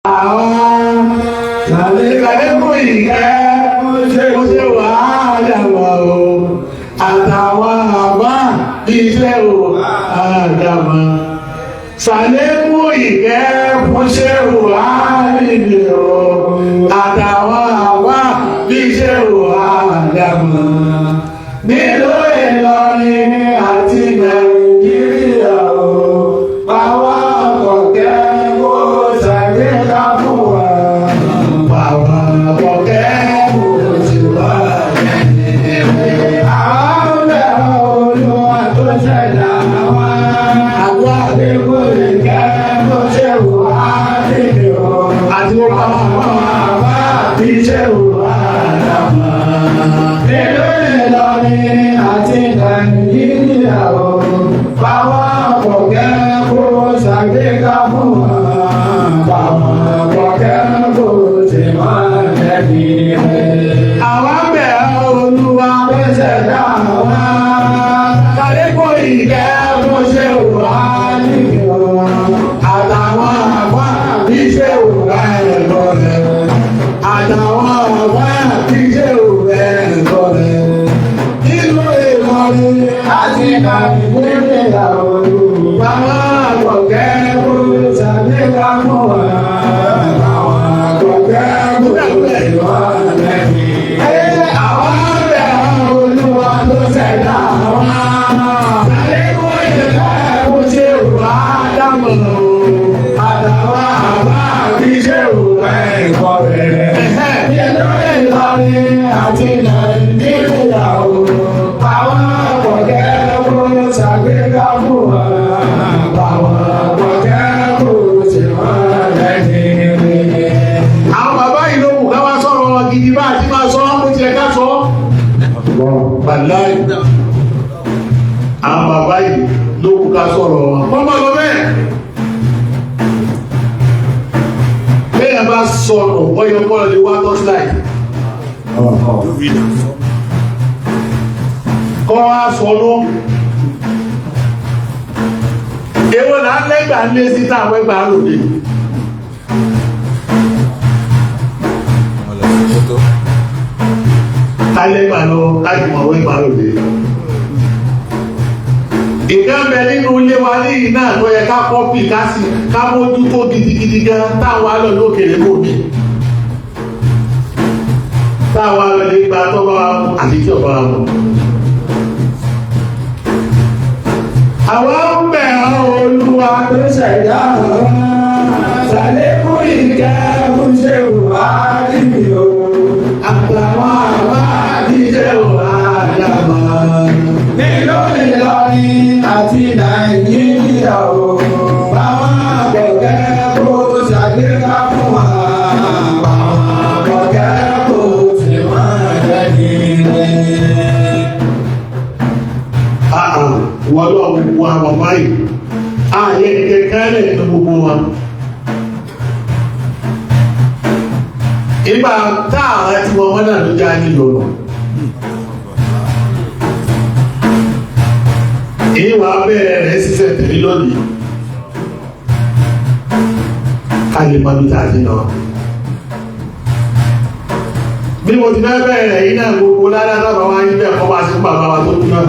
Awan, kàlẹ́ kò ìkẹ́, ó ṣe wàhálà wà o. Àtàwọn àbá iṣẹ́ o àdàmà. Sàlékún ìkẹ́ fún ṣe wàhálà o. Àtàwọn àbá iṣẹ́ o àdàmà. Nílùú Ìlọrin àti Nàìjíríà o. Báwa kọ̀kẹ́ kó ṣàgbéga fún wa. Báwa kọ̀kẹ́ kó ti wá lẹ́yìn. Àwọn bẹ̀rẹ̀ Olúwa tó ṣẹ̀dá wa. Àgbà àdékò lè kẹ́ kó ṣe wà níbi o. Àti àwọn àbá àti ṣe wà dàmà. Nílùú Ìlọrin àti Nàìjíríà o. Báwa kọ̀kẹ́ kó ṣàgbéga fún wa. Báwa kọ̀kẹ́ kó ti máa lẹ́yìn. Àwọn bẹ̀rẹ̀ Olúwa tó ṣẹ̀dá wa. Kàlékò ìkẹ́ kó ṣe wà níbi o. Àtàwọn àbá àti ṣe wà ẹ̀kọ́ rẹ̀. Àtàwọn àbá àti ṣe wà ẹ̀kọ́ rẹ̀. Nínú Ìlọrin àti Nàìjíríà o. Báwa kọ̀kẹ́ kó ṣàgbéga fún wa. Báwa kọ̀kẹ́ kó ti wà lẹ́yìn. Àwọn bẹ̀rẹ̀ Olúwa tó ṣẹ̀dá wa. Kàlékò ìkẹ́ kó ṣe wà dàmà o. Àtàwọn àbá àti ṣe wà ẹ̀kọ́ rẹ̀. Nínú Ìlọrin àti Nàìjíríà o. Báwa kọ̀kẹ́ kó ṣàgbéga fún wa. Báwa kọ̀kẹ́ kó ti wà lẹ́yìn. Àwọn bàbá yìí ló kù ká wá sọ̀rọ̀ wọn gidi bá àti máa sọ wọn kó tiẹ̀ ká sọ. Bàláì. Àwọn bàbá yìí ló kù ká sọ̀rọ̀ wọn. Wọ́n máa lọ bẹ́ẹ̀. Bẹ́ẹ̀ bá sọ̀rọ̀ ọyọ bọ́ọ̀lù lè wá tọ́síláì. Kọ́ wá sọ̀rọ̀. Èwo là ń lẹ́gbà ń lé sí táwọn ẹgbà lòdì. Ká lẹ́gbà lọ láti mọ̀ àwọn ẹgbà lòdì. Ìgbàmbẹ nínú ilé wa ní iná tó yẹ ká kọ́pì ká mójú tó gidigidi gan táwọn alọ́ lókèrè bòmí. Táwọn alọ́ lè gba tọ́gbà àti tí ọ̀bá wọn. Àwọn ń bẹ̀rẹ̀ Olúwa tó ṣẹ̀dá wa. Ṣàlékún ìkẹ́ fún ṣe wà níbi o. Àtàwọn àbá àti ṣe wà dàmà. Nínú Ìlọrin àti Nàìjíríà o. Báwa kọ̀kẹ́ kó ṣàgbéga fún wa. Báwa kọ̀kẹ́ kó ti wà lẹ́yìn. Wọ́n lọ gbogbo àwọn báyìí. Ààyè kẹ̀kẹ́ lẹ̀ ní gbogbo wa. Ìgbà táàrà tí wọ́n náà ló já ní lọ́nà. Ìwà bẹ̀rẹ̀ rẹ̀ sísẹ̀ tẹ̀lé lónìí. Ká lè mọ bí tàbí náà. Bí mo ti fẹ́ bẹ̀rẹ̀ yìí náà gbogbo ládàtàbà wá ní bẹ́ẹ̀ kọ́ bá sí bàbá wa tó kú náà.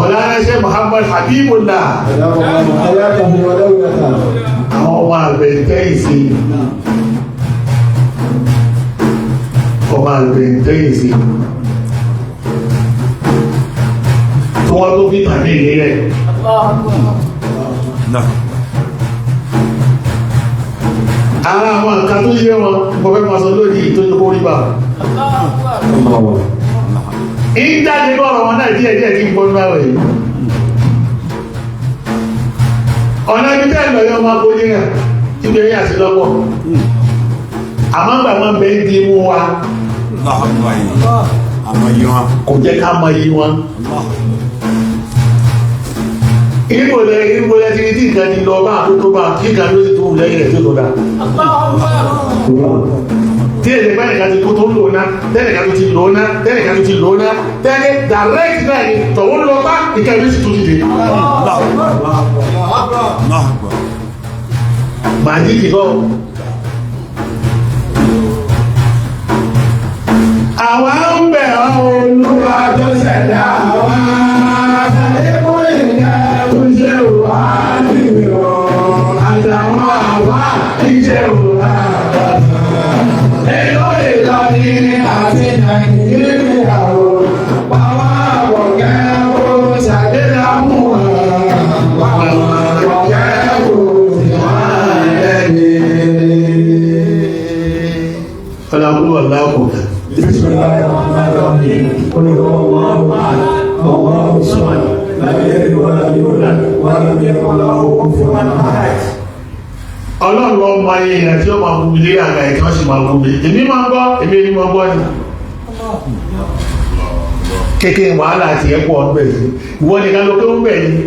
Ọ̀làrẹ́ṣẹ́ Muhammad Habibullah. Àwọn ọmọ àgbẹ̀ tẹ́yìsí. Ọmọ àgbẹ̀ tẹ́yìsí. Tó wọ́n tó fi tàbí ìlérẹ̀. Ara àwọn nǹkan tó yé wọn gbọ́fẹ́ máa sọ lórí ìtọ́jú kó rí bá. Ìjáde bọ́ọ̀rọ̀ wọn náà díẹ̀ tí ń gbọ́nú àwẹ̀ yìí. Ọ̀nà ibi tẹ́ ìlọ yọ máa bó nígbà tí bẹ̀rẹ̀ yà sí lọ́pọ̀. Àmọ́ gbà máa bẹ̀ ń di mú wa. Kò jẹ́ ká mọ yí wọn. Ìgbòlẹ̀ ti ní tí ìkan ti lọ bá àkókò bá kí ìkan ló sì tó lẹ́yìn rẹ̀ tó tó dá. Tí èdè bá nìkan ti kó tó lò ná, tẹ́nìkan tó ti lò ná, tẹ́nìkan tó ti lò ná, tẹ́lẹ̀ direct náà ni tọ̀wọ́ lọ bá ìkan ló sì tó dìde. màjíkì kọ́ àwa ń bẹ̀ ọ́ Olúwa tó ṣẹ̀dá wa àlékún ìkẹ́ iṣẹ́ òwà nínú àtàwọn àwa iṣẹ́ òwà èlò ìlọrin àti Nàìjíríà o pàwọn àwọ̀kẹ́ o ṣàdédàmú pàwọn àwọ̀kẹ́ o sì máa lẹ́ni. Ọlọ́run wà láàpọ̀. بسم الله الرحمن الرحيم قل هو الله احد الله الصمد لم يلد ولم يولد ولم يكن له كفوا احد. Ọlọ́run ọmọ ayé èèyàn tí ó máa gbogbo ilé àgbà ẹ̀ tí wọ́n sì máa gbogbo èmi máa gbọ́ èmi ni mo gbọ́ ni kéèkéè wàhálà àti ẹ̀pọ̀ ọ̀bẹ̀ sí ìwọ nìkan ló kéwú bẹ̀ ni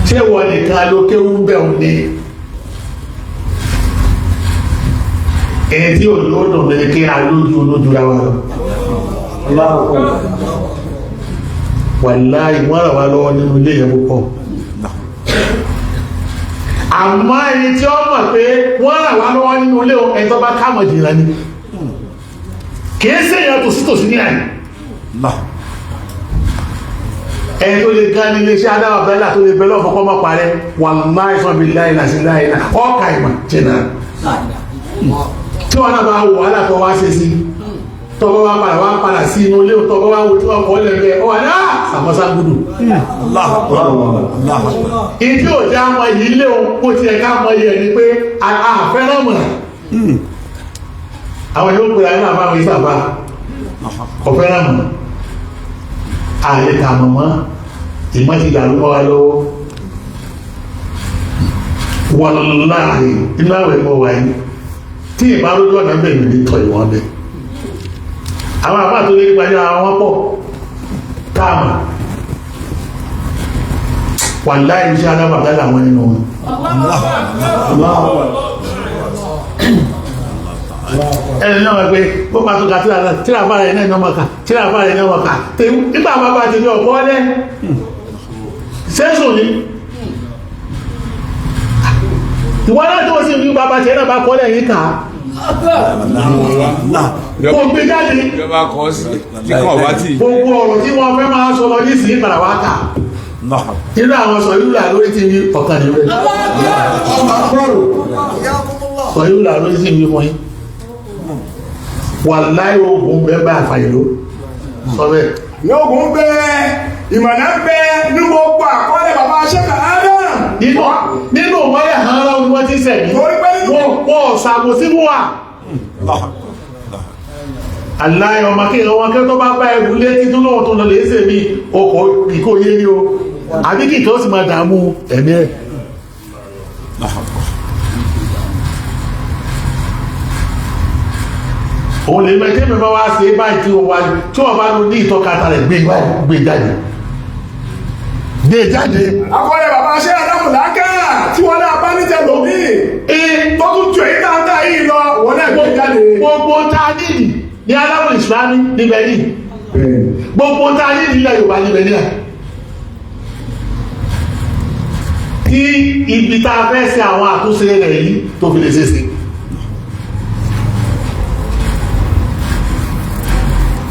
ṣé ìwọ nìkan ló kéwú bẹ̀ ò ní ẹni tí ò yóò dùn mí kí a lójú olójú ra wa lọ wàláhì wọ́n rà wá lọ́wọ́ nínú ilé yẹn púpọ̀ àmọ́ ẹni tí ó mọ̀ pé wọ́n rà wá lọ́wọ́ nínú ilé ẹni tó bá kámọ̀ jìnnà ni kìí sí èèyàn tòsítòsí ní àyè ẹni tó lè gán ní iléeṣẹ́ adáwà bẹ́lá tó lè bẹ́lọ́ fọ́kọ́ mọ́ parẹ́ wàláhì sọ́bí láìláìláìlá ọkà ìmọ̀ jìnnà tí wọ́n náà bá wò wá látọ̀ wá ṣe sí tọ́bọ́ wá padà sí inú ilé tọ́bọ́ wá wo tí wọ́n kọ́ lẹ́gbẹ́ ọwà náà sàmọ́sá gúdù ìdí òjá mọ yìí lé o ti ẹ̀ká mọ yìí ẹni pé àfẹ́ràn mọ̀ àwọn yóò pèrè àwọn àbáwọn ìsàbá ọ̀fẹ́ràn mọ̀ àlẹ́ta mọ̀mọ́ ìmọ̀ ti dàrú mọ́ wa lọ́wọ́ wọ́n láàrin inú àwẹ̀ mọ́ wáyé tí ìbálòjọ́ ọ̀nà bẹ̀rẹ̀ ní tọ̀ ìwọ̀n bẹ̀ àwọn àpá tó lé nípa ní àwọn pọ̀ táàmà wà láì iṣẹ́ alábàbá làwọn nínú wọn ẹni náà wọ́n pé ó máa tó ka tíráfà rẹ̀ náà mọ́ka tíráfà rẹ̀ náà mọ́ka nígbà bàbá ti ní ọ̀pọ̀ ọ́lẹ́ sẹ́sùn ní ìwọ́n náà tó sì ní bàbá tẹ́ náà bá kọ́lẹ̀ yìí kàá kò gbé jáde gbogbo ọ̀rọ̀ tí wọ́n fẹ́ máa sọ lọ ní sí ìpàdàwákà nínú àwọn sọ̀yúlà lórí tí ní ọ̀kan ní rẹ̀ sọ̀yúlà lórí tí ní wọ́n wà láì ogun bẹ́ bá àfàyèló sọ bẹ́ẹ̀ ní ogun bẹ́ ìmọ̀nà bẹ́ ní gbogbo àkọọ́lẹ̀ bàbá ṣẹ́kà Adam nínú ọmọlẹ̀ àárá orí wọ́n ti sẹ̀mí wọ́n ṣàbò sínú wà aláyọ̀ ọmọkẹ́ wọn kẹ́ tó bá bá ẹrù létí tó lọ́wọ́ tó lọ lè ṣe mí ọkọ̀ ìkó yé ní o àbí kí tó sì máa dààmú ẹ̀mí ẹ̀ òun lè mẹ́kẹ́ mẹ́fà wá sí báyìí tí wọ́n bá lọ ní ìtọ́kata rẹ̀ gbé jáde akọ́lẹ̀ bàbá ṣẹ́ Ádámù lákà tí wọ́n náà bá ní tẹ̀lò mí tó tún tù èyí tàǹtà yìí lọ wọ́n náà gbé jáde gbogbo ta nídìí ní aláwọ̀ ìsìlámì níbẹ̀ ní gbogbo ta nídìí ilẹ̀ Yorùbá níbẹ̀ ní ẹ̀ tí ibi ta fẹ́ sí àwọn àtúnṣe rẹ̀ yìí tó fi lè ṣe sí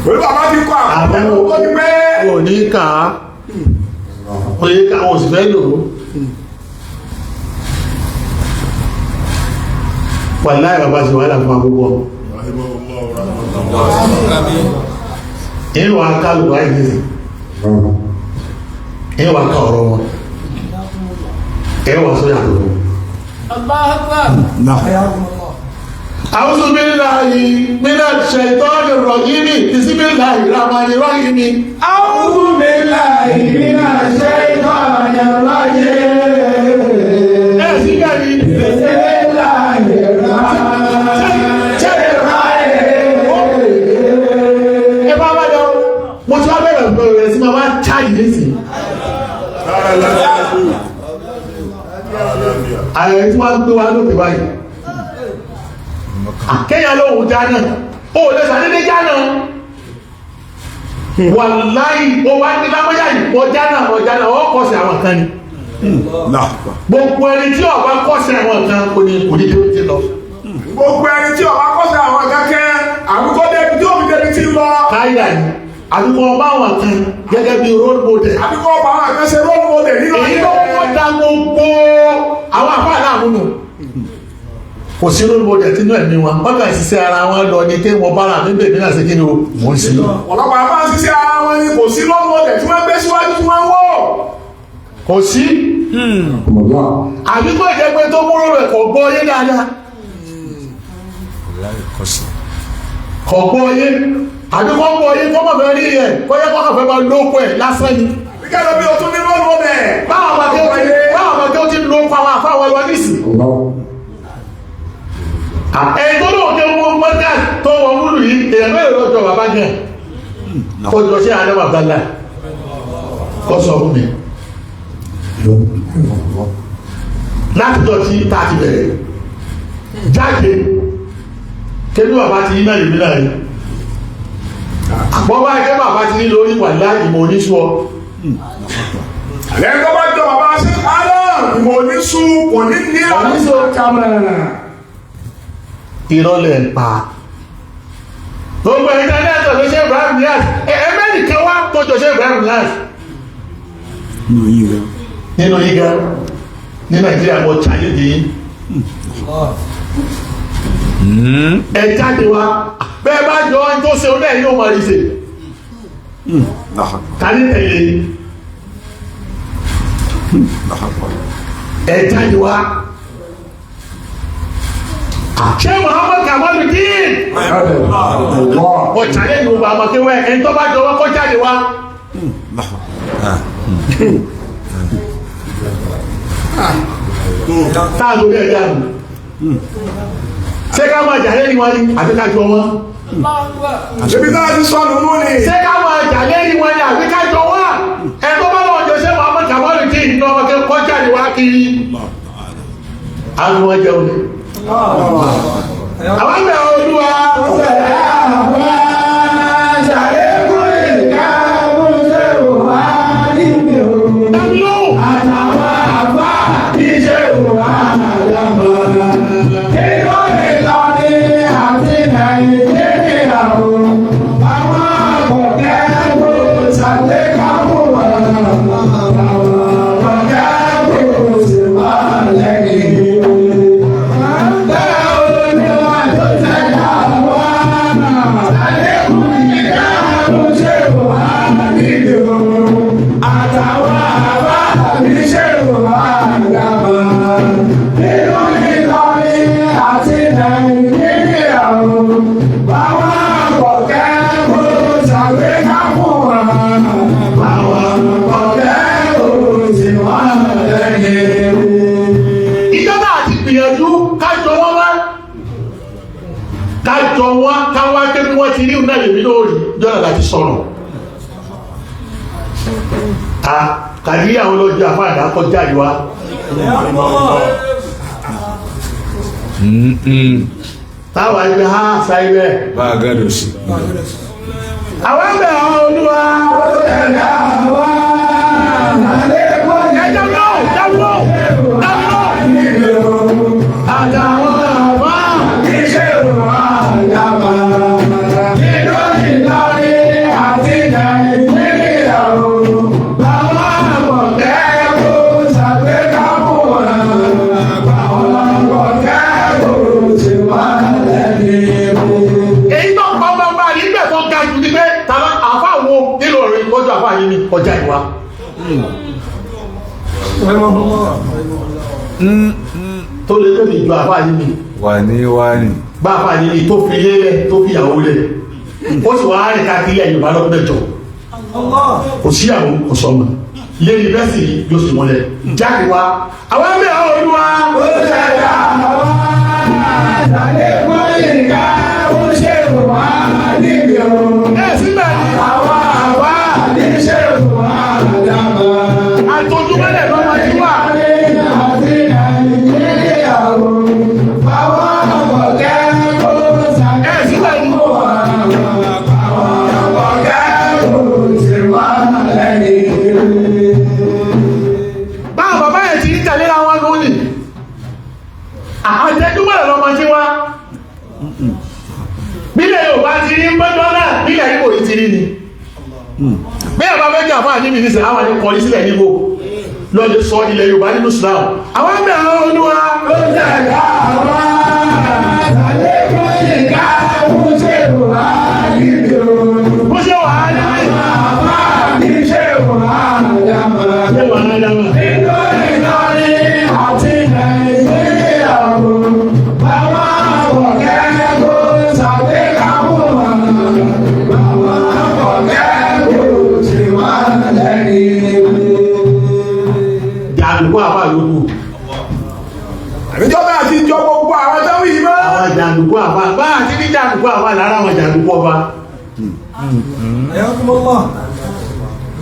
pẹ̀lú bàbá ti kọ́ àwọn tó ti pẹ́ òní kàá oye káwọn òsì fẹ́ lò ó wà láì bàbá sí wà láàfin àgbogbo inú wa ká lùgbà ìdíje inú wa ká ọ̀rọ̀ wọn ẹwà sóyà lọ́wọ́ أعوذ بالله من الشيطان الرجيم بسم الله الرحمن الرحيم أعوذ بالله من الشيطان الرجيم بسم الله الرحمن الرحيم ẹ bá wá lọ mo ti wá bẹ̀rẹ̀ sí máa wá cháyì lẹ́sìn ààrẹ tí wọ́n gbé wá lókè báyìí kéèyàn lóhun jáná ó lè sàdédé jáná wàláhì ó wá ní lámọ́yà yìí mọ́ jáná ó kọ́ sí àwọn kan ni gbogbo ẹni tí ọba kọ́sẹ̀ àwọn kan kò ní débi tí lọ. gbogbo ẹni tí ọba kọ́sẹ̀ àwọn kankan àbíkó débi tí òbí débi tí lọ. káyà ni àbíkó ọba àwọn kan gẹ́gẹ́ bí role model. àbíkó ọba àwọn kan ṣe role model nínú èyí ló wọ́n dá gbogbo àwọn àfáà náà múnú. kò sí role model tí inú ẹ̀mí wọn wọ́n kà ṣiṣẹ́ ara wọn lọ ní kí wọ́n bára mi bèbí náà ṣe kí ni o mò ń sí. ọ̀pọ̀lọpọ̀ àwọn máa ń ṣiṣẹ́ ara wọn ni kò sí role model tí wọ́n gbé síwájú tí wọ́n wọ̀. kò sí. àbíkó ìjẹ́pẹ́ tó múrò rẹ̀ kò gbọ́ yé dáadáa. kò gbọ́ yé àbíkó gbọ́ yé kó mọ̀ fẹ́ rí ẹ̀ kó yẹ kó kàn fẹ́ máa lóko ẹ̀ lásán ni. kíkẹ́ bí o tún ní role model. báwọn ọmọdé ó ti lo fáwọn àfáwọn ẹwà nísì. ẹ̀yìn tó lóun tẹ́ wọ́n mọ́tà tó wọ́n múlù yìí èèyàn mẹ́rin lọ́jọ́ bàbá jẹ́ kó jọ sí àdé bàbá ńlá kó sọ fún mi. látijọ́ tí tá a ti bẹ̀rẹ̀ jáde kébí bàbá ti yí náà lèmi náà rí bọ́bá ẹgbẹ́ bàbá ti ní lórí wà láì ìmọ̀ oníṣọ́. lẹ́yìn tó bá jọ bàbá ṣe ìmọ̀ oníṣù kò ní ní oníṣọ́ kámẹ́rà ìrọ̀lẹ̀ ń pa gbogbo ìntánẹ́ẹ̀tì ló ṣe Ibrahim Niass ẹ̀ẹ́mẹ́nìkan wá tọ́jọ́ ṣe Ibrahim Niass nínú yíga ní Nàìjíríà mọ̀ cháyé dì í ẹ jáde wá bẹ́ẹ̀ bá jọ ẹni tó ṣe olóẹ̀ yóò mọ̀ rí ṣe kárí tẹ̀lé ẹ jáde wá ṣé Muhammad Kamalu dín ọ̀chàlẹ́ ni mo bá ọmọ kéwẹ́ ẹni tó bá jọ wọ́n kọ́ jáde wá táàlù rẹ̀ jáde ṣé ká máa jàlẹ́ ni wọ́n ní àbíkájọ wọn ṣebí táà ti sọ́nù mú ni ṣé ká máa jàlẹ́ ni wọ́n ní àbíkájọ wọn ẹni tó bá lọ́wọ́ jọ ṣé Muhammad Kamalu dín ní ọmọ kéwẹ́ kọ́ jáde wá kiri àwọn ọjọ́ òní àwọn ẹgbẹ́ olúwa ṣàlékún ìka múṣẹ́ òwá níbi òun àtàwọn àbá iṣẹ́ òwá àjàmọ́ nínú ìlọrí àti Nàìjíríà òun àwọn àkọ́kẹ́ kò ṣàlékàmù wọn àwọn àkọ́kẹ́ kò sì wá lẹ́yìn. Ti rí ọ̀nà lèmi lórí jọ́nà láti sọ̀rọ̀ kàdí àwọn olóòjì àfáàdà kọjá ìwá táwà ibi ha sáyẹ̀ bá gádò sí àwọn ẹgbẹ̀ àwọn olúwa kọjá ìwá tó lè tóbi ìjọ àfáà yìí mi wà ní bá àfáà yìí tó fi lélẹ̀ tó fi ìyàwó lẹ̀ ó sì wá rẹ̀ káàkiri ẹ̀yìn bá lọ́pọ̀ mẹ́jọ kò sí àwọn ọ̀sọ́mọ̀ ilé yunifásitì yóò sì wọlé jáde wá àwọn ẹgbẹ́ àwọn olúwa ó ṣẹ̀dá àwọn àtàlẹ́kùn ìka ó ṣe wà níbi òun ẹ̀ síbẹ̀ àwọn àwa níṣẹ́ wà dábà àtọ́júmọ́lẹ̀ lọ́wọ́ ti wà àti Nàìjíríà o àwọn ọ̀gẹ́ ó sàkẹ́ ẹ̀ síbẹ̀ ní àwọn ọ̀gẹ́ ó ti wà lẹ́yìn. báwọn àtẹ́júmọ̀ lọ́mọ tí wá bílẹ̀ Yorùbá ti rí gbọ́dọ̀ náà bílẹ̀ Ìgbò ti rí ni bí ẹ̀bá fẹ́ jà fún àníbi ní sẹ́ àwọn àti kọ̀ọ̀lì sílẹ̀ níbo lọ́dẹ sọ ilẹ̀ Yorùbá nínú Islam àwọn ẹgbẹ́ àwọn olúwa ló jẹ́ ẹ̀dá àwọn àtàlẹ́kọ̀ọ́ ìka bó ṣe wà nílò bó ṣe wà nílò àbá ní ṣe wà ádámà ṣe wà ádámà nínú Ìlọrin àti Nàìjíríà bàbá àbọ̀kẹ́ kó ṣàgbéyàwó bàbá àbọ̀kẹ́ kó ṣe wà lẹ́yìn jàǹdùkú àbá lókù àbíjọba àti ìjọ gbogbo àwọn táwọn yìí mọ́ àwọn jàǹdùkú àbá bá àti ní jàǹdùkú àbá lára àwọn jàǹdùkú ọba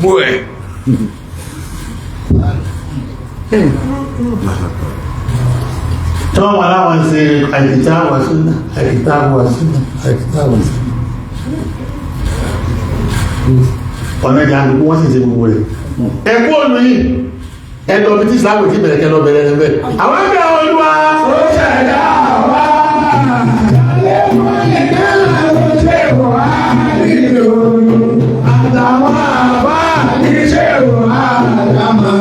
mú ẹ̀ tí wọ́n wà láwọn ṣe àìkìtà wà súnà àìkìtà wà súnà àìkìtà wà súnà ọ̀nà jàǹdùkú wọ́n sì ṣe gbogbo rẹ̀ ẹ̀kú ònú yìí ẹ̀dọ̀ bí tí ìsìláàmù ti bẹ̀rẹ̀ kẹ́lọ bẹ̀rẹ̀ ẹ̀fẹ́ àwọn ẹgbẹ́ àwọn olúwa ó ṣẹ̀dá wá lẹ́kọ̀ọ́ ìkẹ́lá ló ṣe wà nílò àtàwọn àbá ìṣe wà lámà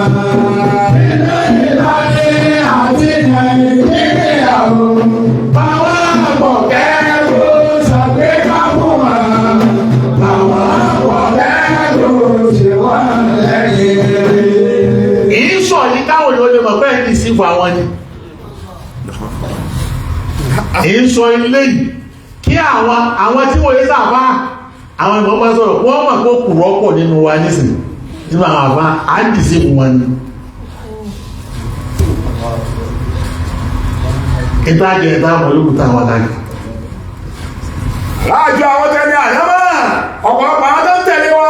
nínú Ìlọrin àti Nàìjíríà báwọn àbọ̀kẹ́ ló ṣàgbékalẹ̀ wà báwọn àbọ̀kẹ́ ló ṣe wà lẹ́yìn ìsọ yìí káwọn olè mọ̀ pé ní sífò àwọn ni ìsọ ilé yìí kí àwọn tí wọ́n yé sáàbá àwọn ìmọ̀ bá sọ̀rọ̀ wọ́n mọ̀ pé kù rọ́pọ̀ nínú wa nísìn nínú àwọn àbá á ń dì sífò wọn ni ìtajẹ ìdáhùn olókùtà wọn láti láàjọ àwọn tẹ́lẹ̀ àyàmọ́ ọ̀pọ̀lọpọ̀ àwọn tó ń tẹ̀lé wa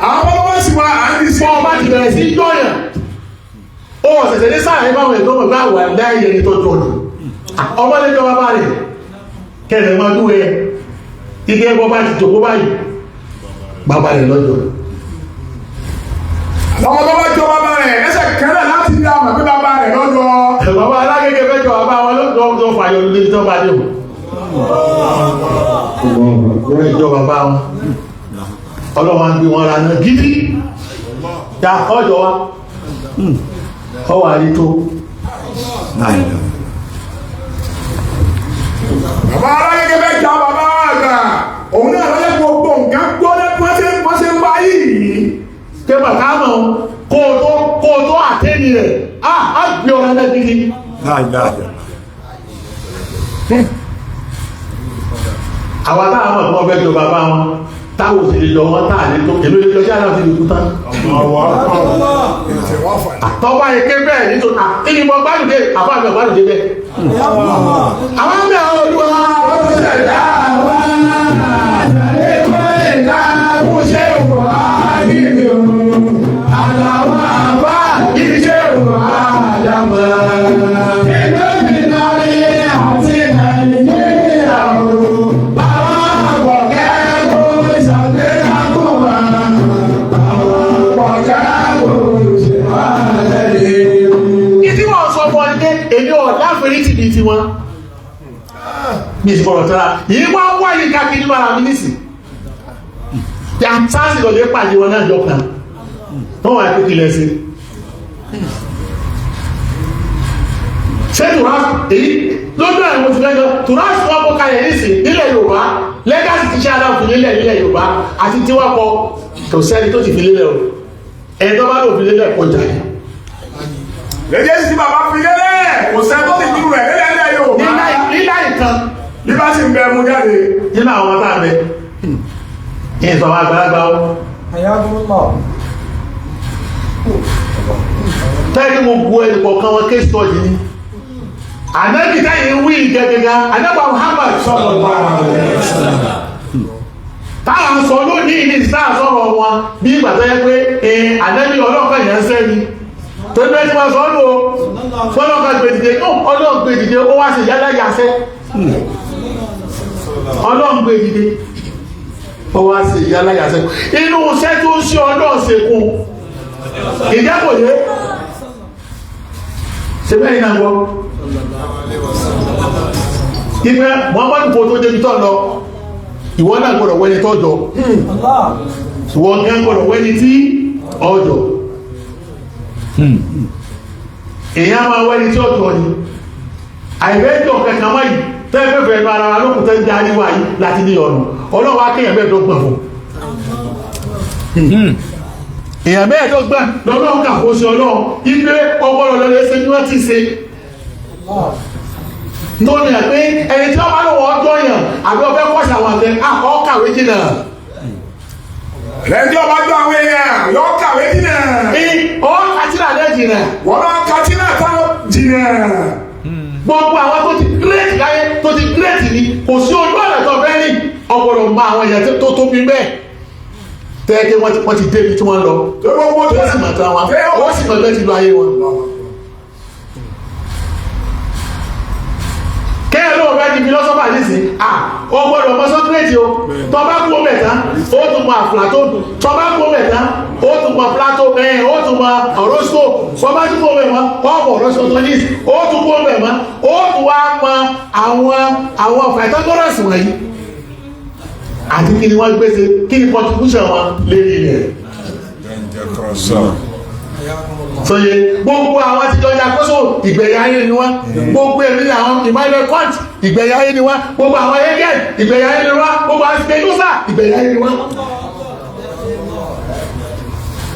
àwọn ọmọ sì wá à ń di sí ọba ti bẹ̀rẹ̀ sí jọ́yàn ó ọ̀sẹ̀sẹ̀ ní sáà ìbáwọn ẹ̀tọ́ mọ̀ bá wà láyé ní tọ́jú ọ̀nà ọmọ lẹ́jọ́ bá bá rẹ̀ kẹrẹ̀ máa dúwẹ́ ike ẹgbọ́ bá ti jòkó báyìí bàbá rẹ̀ lọ́jọ́ àwọn ọmọ bá jọ bàbá rẹ̀ ẹsẹ̀ kẹrẹ̀ láti ní àmà pé bàbá rẹ̀ lọ́jọ́ bàbá alágẹ́gẹ́ fẹ́jọ bàbá wọn lọ́jọ́ fàyọ lórí tó bá dé wọn ìjọ bàbá wọn ọlọ́wọ́n gbé wọn lánà gidi ya ọjọ́ wa ọwà rí tó bàbá alágẹ́gẹ́ fẹ́ jà bàbá àgbà òun náà lọ́jọ́ gbogbo nǹkan gbọ́dọ̀ wọ́n ṣe ń bá yìí pé bàbá mọ̀ kó tó àtẹ́ni rẹ̀ á gbé ọ̀rọ̀ náà gidi àwọn táwọn ọmọ ọgbẹ́ jọ bàbá wọn táwọn òsèlè lọ wọn táà ní tó èlò lè lọ sí àdáwọ̀ sí ìlú tán àtọ́wà ike bẹ́ẹ̀ nítorí àkíní mọ gbádùn dé àbáàmì ọ̀gbádùn dé bẹ́ẹ̀ àwọn ọmọ àwọn olúwa ó ṣẹ̀dá wá lẹ́kọ̀ọ́ ìdá múṣẹ́ òwò àdìmí àtàwọn àbá ìṣẹ́ òwò àdàmọ́ nínú Ìlọrin àti Nàìjíríà èmi ọ̀láfẹ́rí ti di ti wọn ní ìsìnkọ̀rọ̀ tọ́lá yìí wọ́n wáyé káàkiri nínú ara mi nìsì ya sáàsì lọ lè pàdé wọn náà jọkà wọ́n wà tó kílẹ̀ sí ṣe tùrásì èyí lọ́dọ̀ ẹ̀wọ̀n ti lẹ́jọ́ tùrásì wọ́n kọ́ kalẹ̀ nìsì nílẹ̀ Yorùbá lẹ́gàsì ti ṣe aláwọ̀ nílẹ̀ Yorùbá àti tí wọ́n kọ kò sẹ́ni tó ti fi lélẹ̀ o ẹ̀dọ́ bá lò fi lélẹ̀ kọjá yìí lẹ́jẹ́ sí bàbá fi lélẹ̀ kò sẹ́ tó ti dúró rẹ̀ lélẹ̀ yóò nílá ìkan bí bá sì ń bẹ mú jáde nínú àwọn tá a bẹ ní ìsọ̀rọ̀ àgbàlagbà ó tẹ́lẹ̀ mo bu ẹni kọ̀ọ̀kan wọn kéésì tọ́jú ní ànábì táyé wí gẹ́gẹ́gá ànábì Muhammad sallallahu alaihi wasallam táwọn sọ lónìí ní sáà sọ̀rọ̀ wọn bí ìgbà tó yẹ pé ànábì ọlọ́pàá yẹn sẹ́ni tó ní ẹni máa sọ́nù o fọ́lọ́kà gbèdìdè ọlọ́run gbèdìdè ó wá sí yálà yàṣẹ́ ọlọ́run gbèdìdè ó wá sí yálà yàṣẹ́ inú iṣẹ́ tó ń ṣe ọlọ́run ṣekún ìjẹ́kòyé ṣe bẹ́ẹ̀ náà gbọ́ ìgbẹ́ Muhammadu kò tó débi tọ́ lọ ìwọ náà gbọ́dọ̀ wẹ́ni tọ́jọ́ ìwọ gán gbọ́dọ̀ wẹ́ni tí ọjọ́ èyàn máa wẹ́ni tí ọjọ́ ni àìbẹ́jọ́ kẹkàn wáyìí tẹ́ẹ̀fẹ́fẹ́ ẹnu ara wa lókùn tẹ́ ń darí wáyìí láti ní ọ̀nà ọlọ́wọ́ akéèyàn bẹ́ẹ̀ tó gbọ̀n fún èyàn bẹ́ẹ̀ tó gbọ̀n lọ́lọ́wọ́ kàkó sí ọlọ́run ipe ọgbọ́dọ̀ lọ́lẹ́ ṣe ní wọ́n ti ṣe tóní ẹ̀ pé ẹni tí wọ́n bá lọ́wọ́ ọjọ́ yàn àbí ọbẹ̀ kọ́ṣà àwọn àtẹ ọkàwé jìnà lẹ́yìn tí ọba jọ àwọn èèyàn yọ kàwé jìnà ọkàtìlà lẹ́ jìnà wọ́n lọ kàtìlà tá jìnà gbogbo àwọn tó ti gírètì láyé tó ti gírètì ní kò sí ojú ọ̀nà tó bẹ́ẹ̀ ní ọgbọ̀dọ̀ mọ àwọn èèyàn tó tóbi bẹ́ẹ̀ tẹ́ẹ̀kẹ́ wọ́n ti débi tí wọ́n lọ tó sì mọ̀ tán wọn ó sì mọ̀ bẹ́ẹ̀ ti lọ ayé wọn. kẹ́ẹ̀ ló bẹ́ẹ̀ di fílọ́sọ́fà nísìn ó gbọ́dọ̀ mọ sọ́kírẹ́tì o tó bá kú mẹ́ta ó tún mọ àfúlàtó tó bá kú mẹ́ta ó tún mọ plato mẹ́rin ó tún mọ ọ̀rọ̀sọ tó bá tún kú mẹ́wàá ó mọ ọ̀rọ̀sọ tó ní ó tún kú mẹ́wàá ó tún wá mọ àwọn Pythagoras wọ̀nyí àti kí ni wọ́n gbèsè kí ni contribution wọn lérí ilẹ̀ sọye gbogbo àwọn tí jọjà kóso ìgbẹ̀yà ayé ni wọ́n gbogbo èmi ni àwọn Emmanuel Kant ìgbẹ̀yà ayé ni wọ́n gbogbo àwọn Hegel ìgbẹ̀yà ayé ni wọ́n gbogbo àwọn Spinoza ìgbẹ̀yà ayé ni wọ́n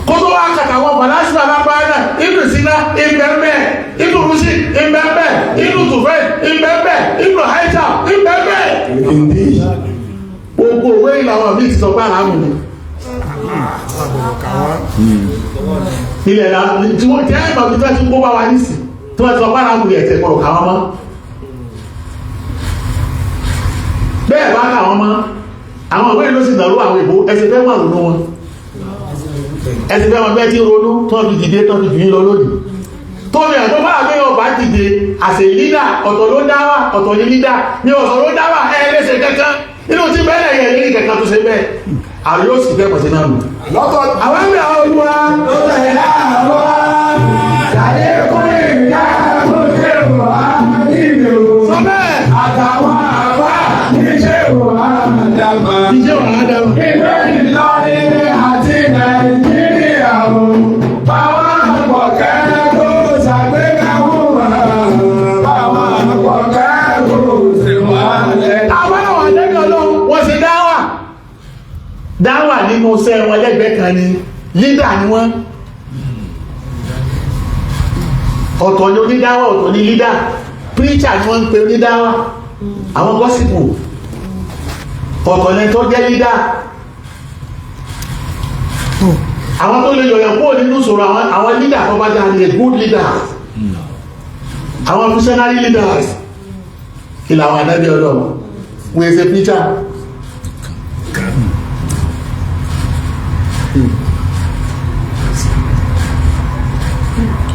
kótó wa kàtà wọn bàlásù alábáyà Ibn Sina ìbẹ̀ẹ̀bẹ̀ Ibn Rushd ìbẹ̀ẹ̀bẹ̀ Ibn Tufayl ìbẹ̀ẹ̀bẹ̀ Ibn Hajar ìbẹ̀ẹ̀bẹ̀ gbogbo òwe ìlànà mi ti sọ pé àlámù ni ilẹ̀ la tí wọ́n tẹ́ ẹ̀gbọ́n bí wọ́n ti kó bá wa nísì tí wọ́n ti sọ pé àlámù ni ẹ̀tẹ̀ gbọ́dọ̀ káwọn mọ́ bẹ́ẹ̀ bá káwọn mọ́ àwọn ìwé ló sì nàró àwọn ìbò ẹsẹ̀ fẹ́ wà lónú wọn ẹsẹ̀ fẹ́ wọn bẹ́ẹ̀ tí ronú tó fi dìde tó fi jù lọ lónìí tó ní ẹ̀tọ́ bá àgbé ọba dìde àṣẹ lídà ọ̀tọ̀ ló dáwà ọ̀tọ̀ ní lídà ní ọ̀tọ̀ ló dáwà ẹ̀ẹ́lẹ́sẹ̀ kankan inú tí bẹ́ẹ̀ yẹ ní kankan tó ṣe bẹ́ẹ̀ àrùn yóò sì fẹ́ pọ̀ sí náà nù. lọ́tọ̀ àwọn ẹgbẹ́ àwọn olúwa tó tẹ̀lé àwọn ṣàdé kún ìrìnà tó ṣe wà nílò sọ bẹ́ẹ̀ àtàwọn àbá níṣẹ́ wà dàgbà. ìjẹ́ wà á dáwà. ìwé Ìlọrin àti Nàìjíríà o báwọn àpọ̀kẹ́ tó ṣàgbéyàwó wà báwọn àpọ̀kẹ́ tó ṣe wà lẹ́yìn. àwọn àwọn àdẹ́gbẹ́ ọlọ́run wọ́n ṣe dáwà nínú iṣẹ́ wọn lẹ́gbẹ̀ẹ́ kan ni lídà ni wọ́n ọ̀tọ̀ ni onídáwà ọ̀tọ̀ ni lídà píríṣà ni wọ́n ń pe onídáwà àwọn gọ́sìpù ọ̀tọ̀ ni tó jẹ́ lídà àwọn tó lè yọ̀yọ̀ kúrò nínú ìṣòro àwọn lídà tó bá jà ní good leaders àwọn visionary leaders kí làwọn àdẹ́gbẹ́ ọlọ́run wọ́n ṣe píríṣà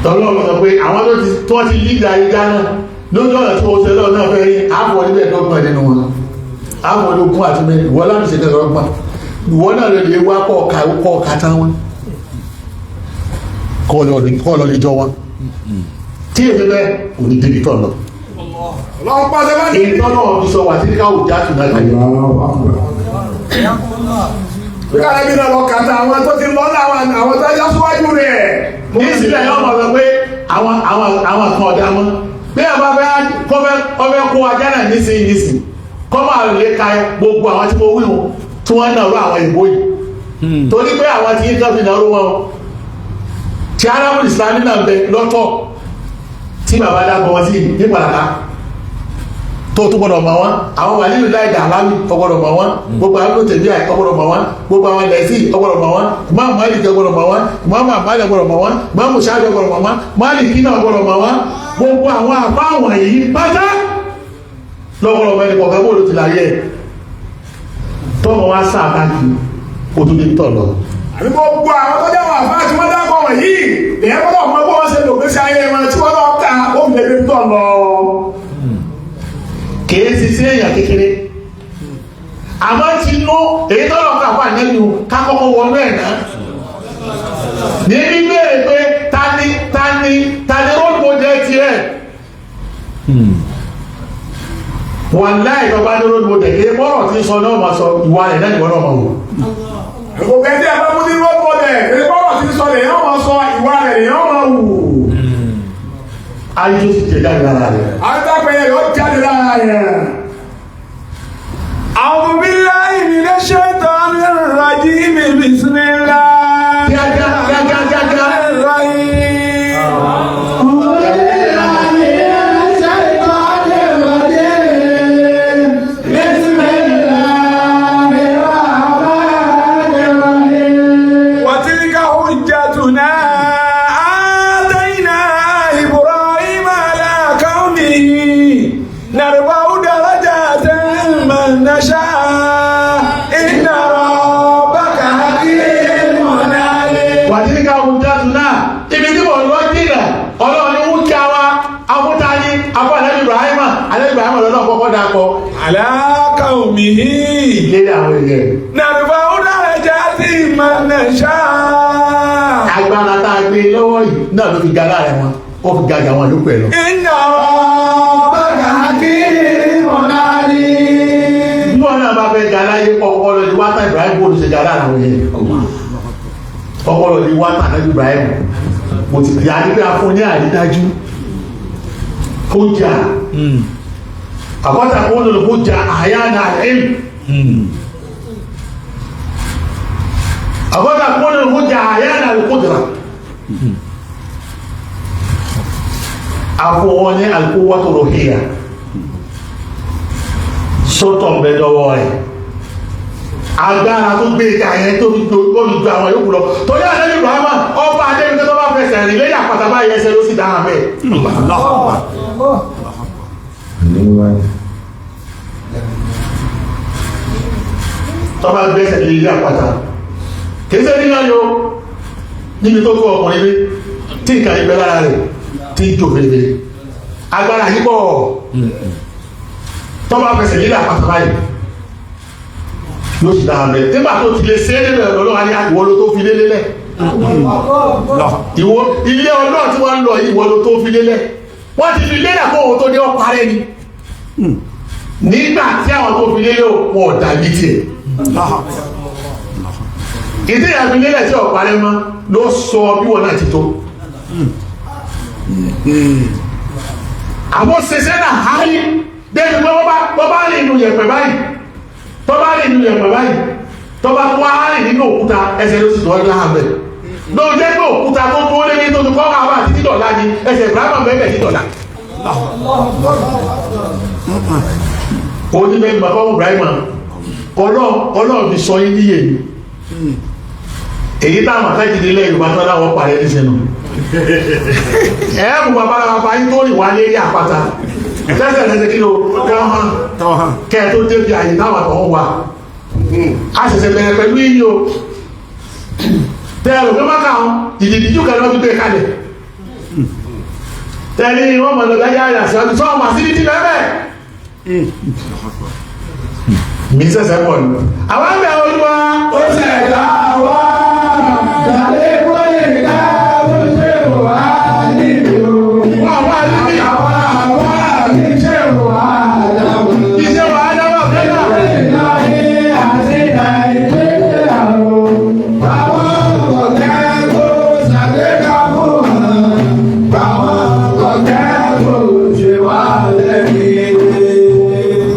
tọ́lọ́run sọ pé àwọn tó ti lídà ìjà náà lójú ọ̀nà tí wọ́n tẹ́lọ́ náà fẹ́ rí àbọ̀ níbẹ̀ dọ́gbọ̀n nínú wọn àbọ̀ ológun àti mẹ́rin ìwọ́n láti ṣe tẹ́lọ́ gbọ́n ìwọ́n náà lè wá kọ́ ọ̀ka tán wọn kọ́ lọ lè jọ wọn tí èmi bẹ́ẹ̀ kò ní débi tọ́ lọ. ọlọ́run pàṣẹ bá ní. ìtọ́nà ọ̀fi sọ wà sí káwù jáàtù náà kàyé. kára bí náà lọ kàtà àwọn tó ti lọ́nà àwọn tó yá síwájú rẹ̀. ní ìsìlẹ̀ yóò mọ̀ sọ pé àwọn kan ọ̀dà mọ́ bí ẹ bá fẹ́ kó ajá náà nísìnyí kọ́ máa lè ka gbogbo àwọn tí mo wí wọn tí wọ́n náà rú àwọn ìbò yìí torí pé àwọn tí yín tọ́bi náà rú wọn tí arábù ìsìlámì náà bẹ lọ́tọ̀ tí bàbá dábọ̀ wọn sí ní pàtàkì tó gbọ́dọ̀ mọ̀ wọn àwọn wà nínú láì dàlámì ọgbọ́dọ̀ mọ̀ wọn gbogbo àwọn tẹ̀lé àì ọgbọ́dọ̀ mọ̀ wọn gbogbo àwọn lẹ́sí ọgbọ́dọ̀ mọ̀ wọn máa mọ̀ àlìkẹ́ ọgbọ́dọ̀ mọ̀ wọn máa mọ̀ àmàlẹ̀ ọgbọ́dọ̀ mọ̀ wọn máa mọ̀ ṣáájú ọgbọ́dọ̀ mọ̀ wọn máa lè kí náà ọgbọ́dọ̀ mọ̀ wọn gbogbo àwọn àbá àwọn èyí pátá lọ́gbọ́dọ̀ mọ̀ ẹni kọ̀ọ̀kan bóòlù ti láyé tọ́mọ wá sáà káàkiri kó tó dé tọ̀ lọ. àbí gbogbo àwọn tó jáwọ́ àfáà tí wọ́n dákọ̀ wọ̀nyí èèyàn gbọ́dọ̀ mọ bó wọ́n ṣe lò gbèsè ayé wọn tí wọ́n lọ ká ó ń lè tọ̀ lọ. kìí sí sí èèyàn kékeré àmọ́ ti nú èyí tó lọ kà wà nínú kákọ́kọ́ wọnú ẹ̀ náà ní bíbélì pé tani role model tiẹ̀ wọn láì lọ́ba ní road model kí bọ́rọ̀ tí sọ náà máa sọ ìwà rẹ̀ náà ìwọ náà máa wò. Òkè tí a bá mú ní road model kí bọ́rọ̀ tí sọ lè yàn máa sọ ìwà rẹ̀ yàn máa wò. Ayé tó ti jẹ jáde lára rẹ̀. Àtàpẹ̀yẹ yóò jáde lára rẹ̀. أعوذ بالله من الشيطان الرجيم بسم الله الرحمن الرحيم وتلك حجتنا آتينا إبراهيم على قومه نرفع درجات من نشاء إن ربك حكيم عليم. Wàtíríkà hujjatuna ibi tí wọ́n lọ jìnà ọlọ́run ní wọ́n kí wa afúntani afọ́ àlẹ́bí Ibrahima lọ́nà kọ́kọ́ dákọ́. على قومه Lédè àwọn èèyàn. نرفع درجات من نشاء. Agbára tá a gbé lọ́wọ́ yìí náà ló fi ga láàrin wọn, ó fi ga àwọn lókè lọ. إن ربك حكيم عليم. Bí wọ́n náà bá fẹ́ ga láyé ọkọ lọ di wátá Ibrahima bó ló ṣe ga láàrin àwọn èèyàn. Ọkọ lọ di wátá àlẹ́bí Ibrahima. Mo ti di àdúgbò afún ní àrídájú. Ó jà. Àkọ́tà kó lọ kó jà àyà náà ẹ̀m. Àkọ́tà kó lọ kó jà àyà náà al-qudra. Àfún wọn ní al-quwwatu ruhiyya. Sọ́tọ̀ ń bẹ lọ́wọ́ rẹ̀. Agbára tó gbé ìka yẹn tó fi gbogbo àwọn yòókù lọ. Torí àlẹ́ Ibrahima ọba adébíkẹ́ tó bá fẹsẹ̀ rìn lẹ́yìn àpàtà báyìí ẹsẹ̀ ló sì dáhà bẹ́ẹ̀. Tọ́ba gbẹ́sẹ̀ lè ilé àpàtà. Kèsè nílá yóò níbi tó kó ọkùnrin rí tí ìkà ìgbẹ́ lára rẹ̀ tí ń jò fèrè. Agbára yìí pọ̀. Tọ́ba fẹsẹ̀ lè àpàtà báyìí yóò sì dáhà bẹ́ẹ̀. Nígbà tó ti lè ṣe é nílẹ̀ lọ́wọ́ ní ìwọ ló tó fi lé lélẹ̀. Ìwọ ilé ọlọ́ọ̀ tí wọ́n ń lọ ìwọ ló tó fi lélẹ̀. Wọ́n ti fi lélẹ̀ kó òun tó dé ọparẹ́ ni. Nígbà tí àwọn tó fi lélẹ̀ wọn ò dàbí tiẹ̀. Ìdí ìyàfi lélẹ̀ tí ọparẹ́ mọ́ ló sọ bí wọn náà ti tó. Àwọn ṣẹṣẹ́ náà háyé débi pé wọ́n bá rìn inú yẹ̀pẹ̀ báyìí. Tọ́ba rìn inú yẹ̀pẹ̀ báyìí. Tọ́ba tó wá rìn nínú òkúta ẹsẹ̀ ló sì tọ́ ọ́ láhàn bẹ́ẹ̀. Ló jẹ́ pé òkúta tó tó lé ní tó ti kọ́ àwọn àti títọ̀lá ni ẹsẹ̀ Ibrahima bẹ́ẹ̀ títọ̀lá. Òní bẹ́ẹ̀ bàbá Ibrahima ọlọ́ọ̀ fi sọ yín níyè ni. Èyí táwọn àtàkìdí ilẹ̀ Yorùbá tó láwọ́ parẹ́ ní sẹ́nu. Ẹ̀ẹ́mù bàbá yín tó rìn wá lérí àpáta. Tẹ́sẹ̀ lẹ́sẹ̀ kí ló tọ́ hàn kẹ́ ẹ tó débi àyè náà tó ń wà. A ṣẹ̀ṣẹ̀ bẹ̀rẹ̀ pẹ̀lú yíyí o. Tẹ́lẹ̀ òfin máka hàn ìdìdíjú kan lọ́dún gbé kalẹ̀. Tẹ́lẹ̀ wọ́n mọ̀ lọ́gbà yá àyà síwájú sọ́ọ̀ mà sí ní ti bẹ́ẹ̀. Mi sẹ̀sẹ̀ pọ̀ ní. Àwọn ẹgbẹ́ Olúwa ó ṣẹ̀dá wá tàbí kó lè dá bó ṣe wà nínú. wọ́n wá níbí. Àwọn iṣẹ́ wà dáwọ̀. Iṣẹ́ wa á dáwọ̀ bẹ́ẹ̀ náà. Ìlọrin àti Nàìjíríà o. Àwọn ọ̀gá kò ṣàgbéga fún wọn. Àwọn ọ̀gá kò ṣe wà lẹ́yìn.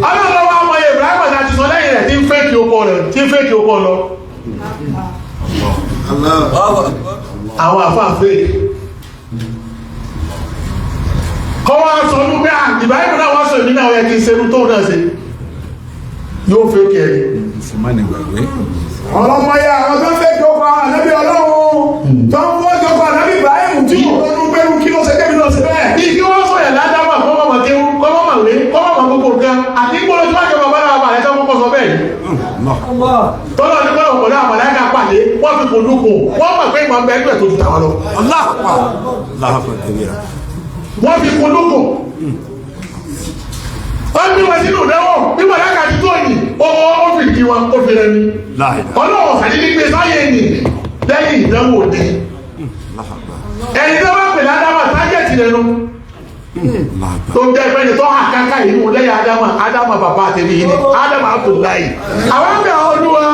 Ọlọ́run wa mọ Ibrahima láti sọ lẹ́yìn rẹ̀ tí ń fẹ́ kí o kọ rẹ̀ tí ń fẹ́ kí o kọ lọ. Àwọn àfáàfẹ́ kọ́ wá sọ ọdún pé Ibrahima náà wá sọ ìbí náà yẹ kí n serú tóun náà ṣe yóò fẹ́ kí ẹni. Ọlọ́mọ ya àwọn tó ń fẹ́ kí ó pa ànábì Ọlọ́run tó ń fọ́ ìjọba ànábì Ibrahim tí kò ronú pẹ́rú kí ló ṣe kébì náà ṣe bẹ́ẹ̀. Bí kí wọ́n sọ̀yà ládàbà kọ́ mọ̀mọ̀ kéwú kọ́ mọ̀mọ̀ wé kọ́ mọ̀mọ̀ gbogbo nǹkan àti gbọ́dọ̀ tí wọ́n jọ bàbá náà bàrẹ̀ tó kọ́kọ́ sọ bẹ́ẹ̀ ni. Tọ́lá ní kọ́lọ̀ pọ̀lá àmàlẹ́kà pàdé wọ́n fi kùn dúkùn wọ́n mọ̀ pé ìmọ̀ ẹgbẹ́ tó ju tàwọn lọ. Wọ́n fi kùn dúkùn. Wọ́n bí wọn sínú ìdánwò bí wọn lága ti tó yìí ó fi kí wọn ó fi rẹni. Ọlọ́wọ́ sàdídí gbé sáyé nì lẹ́yìn ìdánwò ní. Ẹni tó bá pè ládàbà tájẹ̀tì lẹ́nu tó ń jẹ́ ìpẹ́ ni tó hà káká inú lẹ́yìn ádámà bàbá àtẹ̀lé yìí ni ádámà Abdullahi àwọn ẹgbẹ́ olúwa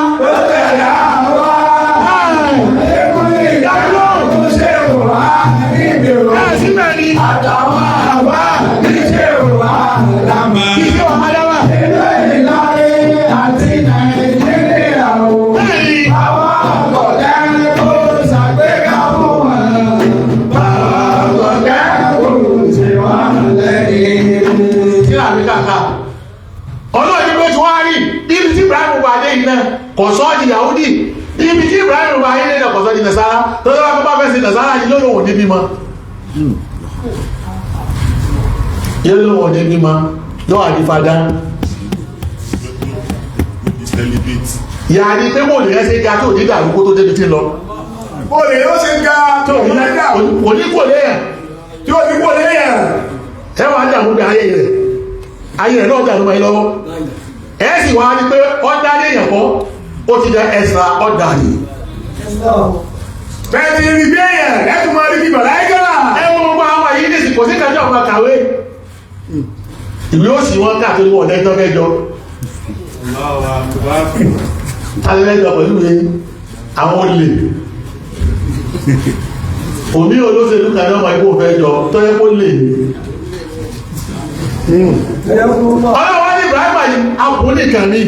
kọ̀sọ́ọ̀dì Yahudi ibi tí Ibrahim bá yín lẹ́nà kọ̀sọ́ọ̀dì Nasara tó lọ́wọ́ bá fẹ́ sí Nasara yìí lóòrùn òní bímọ yóò lóòrùn òní bímọ yóò wà ní fadá yàní pé mò ní rẹ́ sí ga tó ní dàrúkó tó débi tí lọ ó lè yóò ṣe ga tó ní dà kò ní kò léyàn tí ó ní kò léyàn ẹwà dàrú bí ayé rẹ̀ náà dàrú mọ́ lọ́wọ́ ẹ̀ sì wá ní pé ọ́dá léyàn kọ́ ó ti dá ẹ̀sà ọ̀dà yìí. bẹ́ẹ̀ ti rí bí èèyàn ẹ̀kùn máa rí bí màláíkà. ẹ̀wọ̀n gbogbo àwọn yìí ní ìsìnkú sí kájọ́ ọ̀gá kàwé. ìwé ó sì wọ́n ká tó ní wọ́n lẹ́jọ́ mẹ́jọ. alẹ́jọ́ pẹ̀lú rẹ̀ àwọn olè. òmí olóṣèlú kan náà máa ikú fẹ́ jọ tó yẹ kó lè. ọlọ́wọ́ ní Ibrahim yìí àbò nìkan ní.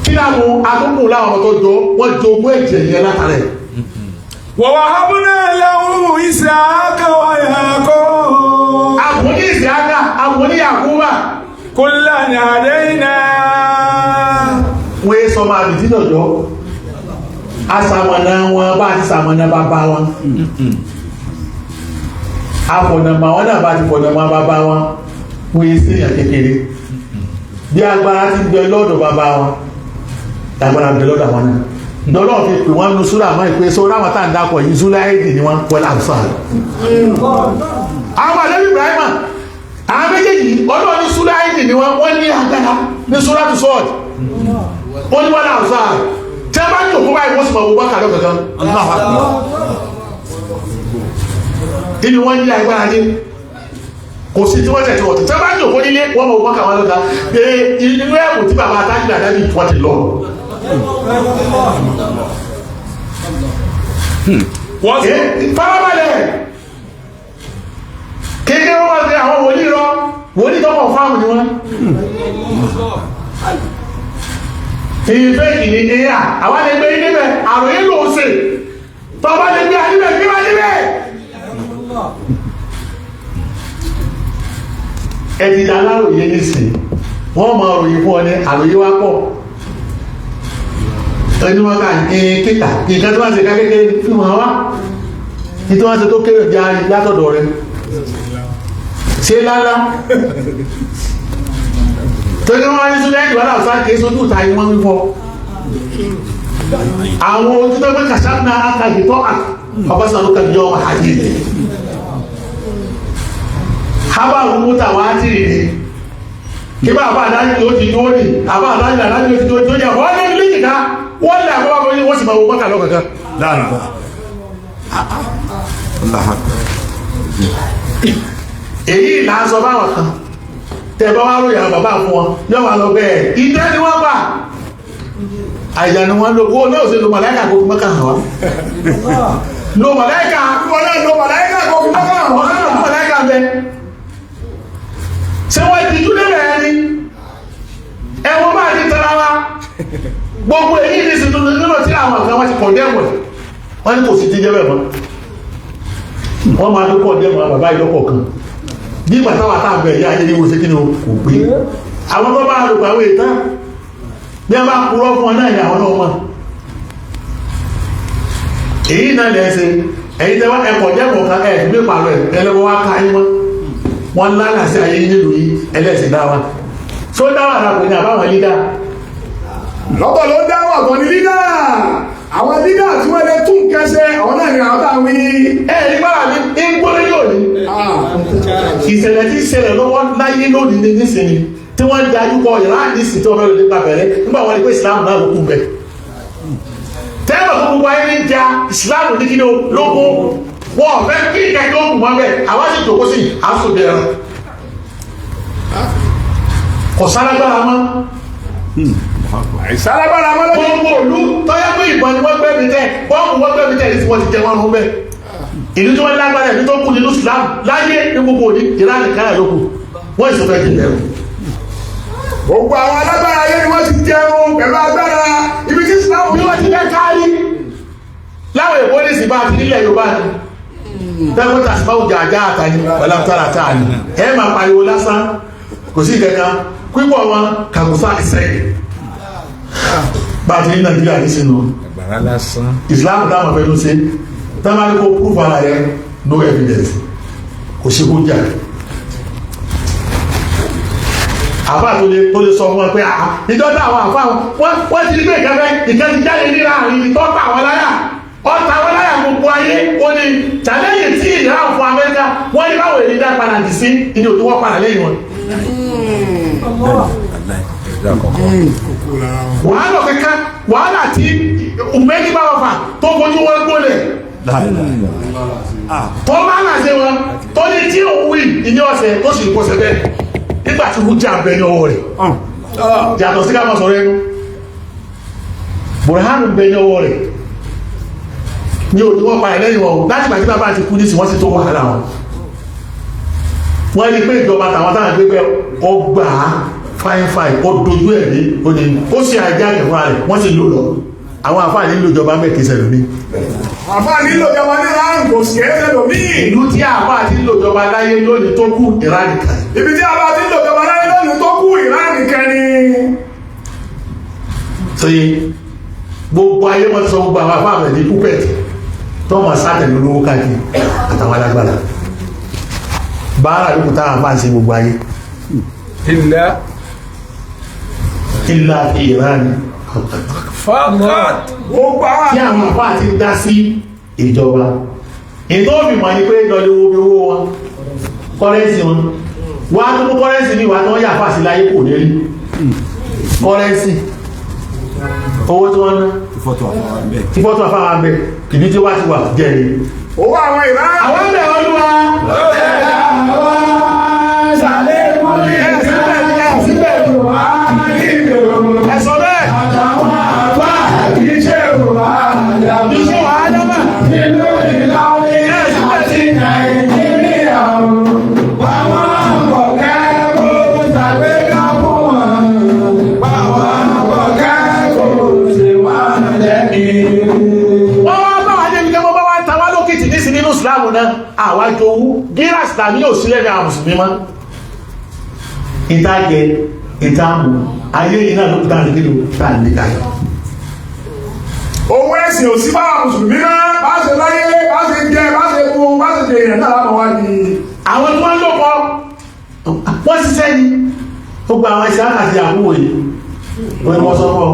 kí láwọn akókò láwọn ọmọ tó jọ wọ́n jogún ẹ̀jẹ̀ yẹn látàrẹ̀. ووهبنا له إسحاق ويعقوب àbò ní Ìsíákà àbò ní Yàkúbà. كلا هدينا wọ́n yé sọmọ àbìtí lọ́jọ́ aṣàmọ̀nà wọn bá ti ṣàmọ̀nà bàbá wọn afọ̀nàmà wọn náà bá ti fọ̀nàmà bàbá wọn wọ́n yé séèyàn kékeré bí agbára ti gbẹ lọ́dọ̀ bàbá wọn agbára gbẹ lọ́dọ̀ àwọn náà lọ́lọ́ fi pè wọ́n nu súrà mọ́ ìpè sọ ráwọn tá à ń dákọ̀ yìí Zulaidi ni wọ́n wọlé àwùsọ àwọn àlẹ́bí Ibrahima àwọn méjèèjì ọlọ́ọ̀ ní Zulaidi ni wọ́n ní agbára ní súrà tó sọ́ọ̀dì wọ́n ní wọ́n àwùsọ tí a bá ń jòkó báyìí wọ́n sì mọ̀ wọ́n bá kàlọ́ kankan inú wọ́n ní agbára ní kò sí tí wọ́n tẹ̀ tí wọ́n tẹ̀ tí a bá ń jòkó nílé wọ́n mọ̀ wọ́n kà wọ́n lọ́ta pé inú ẹ̀kù tí bàbá atájú àdájú wọ́n ti lọ farabalẹ̀ kékeré wọ́n ti àwọn wòlíì rọ wòlíì tọ́kọ̀ fáàmù ni wọ́n ìfẹ́ ìní ẹ̀yà àwọn ẹgbẹ́ níbẹ̀ àròyé ló ń ṣe tọ́bá lè gbé àníbẹ̀ gbé wá níbẹ̀ ẹ̀dìdà aláròyé nìsín wọ́n máa ròyìn fún ọ ní àròyé wá pọ̀ ẹni wọ́n ká kíkà nǹkan tó wá ṣe kákékeré fi hàn wá ní tó wá ṣe tó kéré jẹ́ àárín látọ̀dọ̀ rẹ̀ ṣe lálá tó ní wọ́n ní súnlẹ̀ ìwádà ọ̀sán kìí sójú ìta yìí wọ́n wípọ́ àwọn ojú tó gbé kàṣánà àkàjì tó ọbásàn ló kàjọ ọmọ àjí hábàrù múta wá tí rí kí bá àbá àdájú ó ti tó rí àbá àdájú ó ti tó jẹ́ wọ́n ní ilé ìjìká wọ́n lè àbọ́bá bọ́ ní wọ́n sì máa wọ́n mọ́kà lọ́kàkà láàrín èyí ìlànà báwọn kan tẹ̀bọ́ wá ròyìn àwọn bàbá fún wọn yọ́ wà lọ bẹ́ẹ̀ ìdẹ́ ni wọ́n bà àìjà ni wọ́n lò ó náà sí lo màláìkà kò fi mọ́kà hàn wá lo màláìkà wọ́n náà lo màláìkà kò fi mọ́kà hàn wá náà lo màláìkà bẹ́ ṣé wọ́n ti jú lẹ́rẹ̀ ẹni ẹwọ́n bá ti tara wa gbogbo èyí ní sí tuntun nínú tí àwọn kan wọ́n ti kọ̀ dẹ́mọ̀ wọ́n ní kò sí ti jẹ́ bẹ̀ mọ́ wọ́n máa tó kọ̀ dẹ́mọ̀ bàbá ìlọ́kọ̀ kan bí pàtàwà tàà bẹ̀ yá ayé ní wọ́n sí kí ní kò pé àwọn tó bá rò pàwé ìtàn bí a bá kúrọ́ fún ọ náà ní àwọn náà mọ̀ èyí náà lẹ́ẹ̀ṣẹ́ èyí tẹ́wọ́ ẹ̀kọ̀ jẹ́kọ̀ kan ẹ̀ gbé pàrọ̀ ẹ̀ ẹlẹ́wọ́ wá ká yí wọ́n lánà sí ayé nílùú yìí ẹlẹ́sìn dáwà tó dáwà lápò ní àbáwọn lídà lọ́pọ̀ ló dáwà kan ní lídà àwọn lídà tí wọ́n lè tún kẹsẹ̀ àwọn náà ní àwọn táwọn nígbàrà ní gbóná yóò ní ìṣẹ̀lẹ̀ tí ìṣẹ̀lẹ̀ lọ́wọ́ láyé lónìí ní nísìnyí tí wọ́n ń dájú kọ ìráàdì sí tí wọ́n fẹ́ lè nípa bẹ̀rẹ̀ nígbà wọn ni pé ìsìláàmù náà ló kún bẹ̀ tẹ́lẹ̀ tó gbogbo ayé ní ja ìsìláàmù ní kí ni lógún wọ́n fẹ́ kí kẹ́kẹ́ òkú wọn bẹ́ẹ̀ àwọn sì jòkó sí àsòdì ẹran kò sálágbára mọ́ àìsálágbára mọ́ lọ́wọ́ gbogbo òlu tọ́yá pé ìbọn ni wọ́n gbẹ́bí tẹ́ bọ́ọ̀mù wọ́n gbẹ́bí tẹ́ ní tí wọ́n ti jẹ wọn rún bẹ́ẹ̀ ìlú tí wọ́n lágbára ìlú tó kù nínú Islam láyé ní gbogbo òní ìránì káyà lókù wọ́n ìsọ̀fẹ́ jẹ lẹ́rù gbogbo àwọn alágbára ayé ni wọ́n ti jẹun pẹ̀lú agbára ibi tí Islam ni wọ́n ti fẹ́ kárí láwọn èkó ní ìsìnbá àti nílẹ̀ Yorùbá ni tẹ́kọ̀tà sí máa ń jà àjá àtàní pẹ̀lápítàrà àtàní ẹ máa pariwo lásán kò sí ìkẹta pípọ̀ wọn kàkùsá ìsẹ́yìn bá ti ní Nàìjíríà ní sínú Islam dáwọn fẹ́ ló ṣe tẹ́mà ní kó kú fara rẹ no evidence kò ṣe kó jà àfáà tó lè sọ fún wọn pé ìjọba àwọn àfáà wọ́n ti rí pé ìkẹ́ ti jáde ní láàrin ìtọ́pọ̀ àwọn láyà ọ̀tà àwọn láyà gbogbo ayé ó ní tàlẹ́yìn tí ìyá fún Amẹ́ríkà wọ́n ní báwo èdè dá padà dì sí ìdí òtún wọ́n padà lẹ́yìn wọn. wàhálà kankan wàhálà tí òmẹ́ni bá wọ́n fà tó fojú wọn gbólẹ̀ tó máa ń àṣẹ wọn tó ní tí òun wí ìní ọ̀sẹ̀ tó sì kó sẹ́bẹ̀ nígbà tí kú jà bẹ ní ọwọ́ rẹ̀ yàtọ̀ sí ká máa sọ̀rọ̀ ẹnu burhanu bẹ ní ọwọ́ rẹ̀ ní òní wọ́n pa ẹ̀lẹ́yìn wọn láti gbàtí bàbá ti kú ní sí wọ́n sì tó wàhálà wọn wọ́n rí pé ìjọba tàwọn táwọn gbé pé ọgbà fáìfáì ó dojú ẹ̀ ní òní ó sì àjá ẹ̀fọ́ rẹ̀ wọ́n sì lò lọ àwọn àfáà nílò ìjọba mẹ́kẹsẹ̀ lómi àfáà nílò ìjọba ní láàrín kò sí ẹsẹ̀ lómi ìlú tí àfáà ti lò ìjọba láyé lónìí tó kú ìrádìkà ibi tí àfáà ti lò ìjọba láyé lónìí tó kú ìrádìkà ni sọyí gbogbo ayé wọn ti sọ gbogbo àwọn àfáà rẹ̀ ní púpẹ̀tì tó mọ̀ sátẹ̀ lólówó káàkiri àtàwọn alágbára báárà ló kù táwọn àfáà ń ṣe gbogbo ayé ilá fi ìránì tí àwọn àfáà ti dá sí ìjọba ètò òfìmọ̀ ni pé lọ́lẹ̀ owó wọn kọ́rẹ́nsì wọn wá tó mú kọ́rẹ́nsì ní ìwà tí wọ́n yà fà sí láyé kò lérí kọ́rẹ́nsì owó tí wọ́n ná tí fọ́tò àfáà ń bẹ kìdí tí wá ti wà jẹ́rì owó àwọn ìrá àwọn ẹ̀rẹ̀ olúwa ẹ̀sọ́ bẹ́ẹ̀ iṣẹ́ wà á dábà nínú Ìlọrin àti Nàìjíríà báwọn kọ̀kẹ́ kó ṣàgbéga fún wọn báwọn kọ̀kẹ́ kó ṣe wá lẹ́ni. wọ́n wá bá wà débi kẹ́mọ́ bá wá ń tawá lókìtì ní sí nínú ìsìláàmù náà àwájọ owó gíra ìsìláàmù yóò sílẹ̀ ní àwọn mùsùlùmí mọ́ ìtajẹ ìtamù ayé yìí náà ló kúta ní kílò tá ní káyọ̀ owó ẹ̀sìn òsì bá wà mùsùlùmí náà bá ṣe láyé bá ṣe jẹ bá ṣe kú bá ṣe jẹ èèyàn náà láwọn wá ní àwọn tí wọ́n lókọ wọ́n ṣiṣẹ́ ní gbogbo àwọn ìṣẹ́ àkàtì àbúwò yìí wọ́n wọ́n sọ́kọ́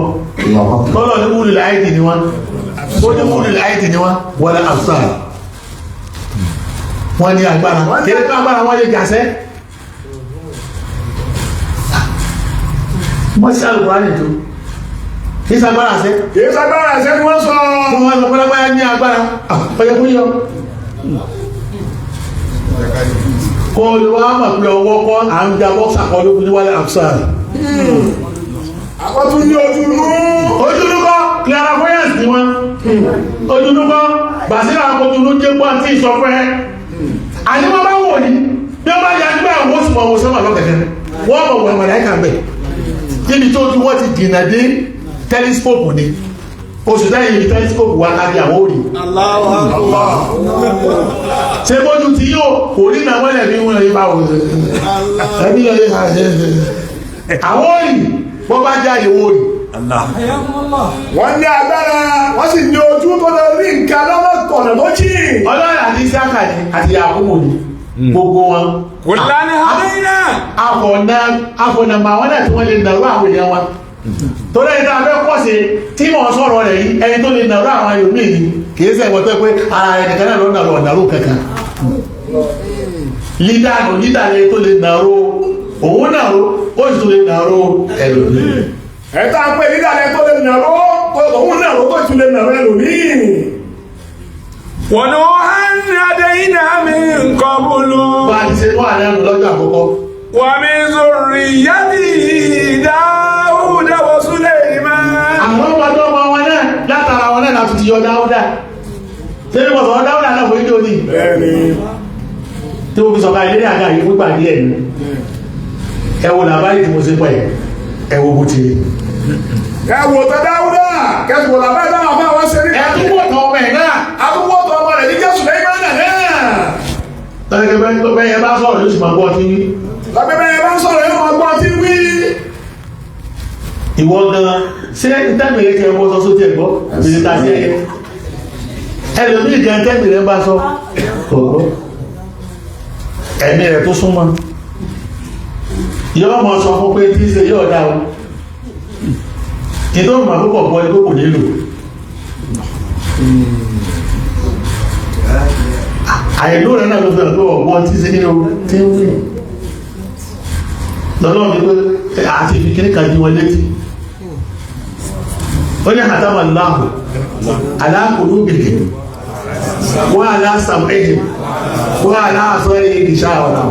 tọ́lọ̀ ní múlù láìdì ni wọ́n ó ní múlù láìdì ni wọ́n wọ́n àfúsà wọ́n ní agbára kéré tó agbára wọ́n lè gàṣẹ́ wọ́n sí àlùkò ránìtò kí sagbára ṣe kìí sagbára ṣe ni wọ́n sọ wọ́n sọ pẹ́lẹ́pẹ́ ní agbára ọjọ́ fún yọ kó lè wá mọ̀ pé ọwọ́ kọ́ à ń ja bọ́ksà kọ́ lókun níwálé àfúsàr àkọ́tún ní ojúlúkọ́ clairvoyance ni wọ́n ojúlúkọ́ bàṣírà ojúlú jẹ́ pọ́ àti ìsọfẹ́ àní wọ́n bá wò ní bí wọ́n bá yà ń gbẹ́ àwọn oṣù mọ̀ wọ́n sọ́mọ̀ lọ́kẹ̀kẹ́ wọ́n mọ̀ wọ̀n mọ̀láìkà bẹ̀ níbi tó tí wọ́n ti dìnà dé telescope ni oṣù tẹ́yìn ní telescope wà lábí àwọn òrì ṣe bójú tí yóò kò rí náà wọ́lẹ̀ bí wọ́n rí bá wọ́n ẹbí lọ́lẹ́ àwọn òrì wọ́n bá jẹ́ àyẹ̀wò òrì wọ́n ní agbára wọ́n sì ní ojú tó lọ rí nǹkan lọ́lọ́tọ̀nà tó jì ọlọ́rẹ̀ àti Ísákà ni àti àkókò ni gbogbo wọn kò lánàá àmìnà àfọ̀nàmà wọn náà tí wọ́n lè nàró àwọn èèyàn wọn tó lẹ́yìn tó abẹ́ pọ̀ sí tí wọ́n sọ̀rọ̀ rẹ̀ yìí ẹni tó lè nàró àwọn ẹlòmíì ni kìí sẹ́ ìwọ̀n tó pé ara rẹ̀ nìkan náà ló nàró ọ̀nàró kankan lídà rẹ̀ tó lè nàró òun nàró ó sì tó lè nàró ẹlòmíì ẹ̀ta pé lídà rẹ̀ tó lè nàró òun nàró tó sì lè nàró ẹlòmíì ونوحا هدينا من قبل bá a ti ṣe wà lẹ́nu lọ́jọ́ àkọ́kọ́. ومن ذريته داود وسليمان. àwọn ọmọdé ọmọ wọn náà látara wọn náà láti ti yọ Dáúdà. ṣé ní wọ́n sọ Dáúdà náà fún ìjọ ní. tí mo fi sọ̀ka ilé àga yìí fún ìpàdé ẹ̀ ní. ẹ wo làbáyé tí mo ṣe pẹ̀ ẹ wo bó ti rí. ẹ wò tẹ Dáúdà kẹsì wò làbẹ́ náà àbá wọn ṣe rí. ẹ tún wọ̀ tán ọmọ ẹ̀ náà. àtúwò tó ọmọ rẹ̀ ní jésù lẹ́yìn náà náà. tọ́lẹ́kẹ́ bẹ́ẹ̀ yẹn bá sọ̀rọ̀ yóò sì máa gbọ́ ọtí wí. lábẹ́bẹ́ yẹn bá ń sọ̀rọ̀ yóò máa gbọ́ ọtí wí. ìwọ gan ṣé tẹ́mìrì kẹ́ wọ́n sọ sóti ẹ̀gbọ́ àbílẹ̀ ta sí ẹ̀yẹ. ẹlòmíì gan tẹ́mìrì bá sọ ọ̀gbọ́ ẹ̀mí rẹ̀ tó súnmọ́ yóò mọ̀ sọ fún pé tí ṣe yóò dá o ìtọ́ ìmọ̀ àkókò bọ́ ẹgbẹ́ kò nílò àìlú rẹ̀ náà ló fẹ́ ọ̀gbọ́ ọ̀gbọ́n tí ṣe nínú tí ń wí lọ́nà ní pé àti ìfikiri kan jí wọn létí ó ní àtàwà láàbò aláàkùnrin òbìnrin wọ́n aláàsàmù ẹ̀jẹ̀ wọ́n aláàsọ́ ìṣà ọ̀nà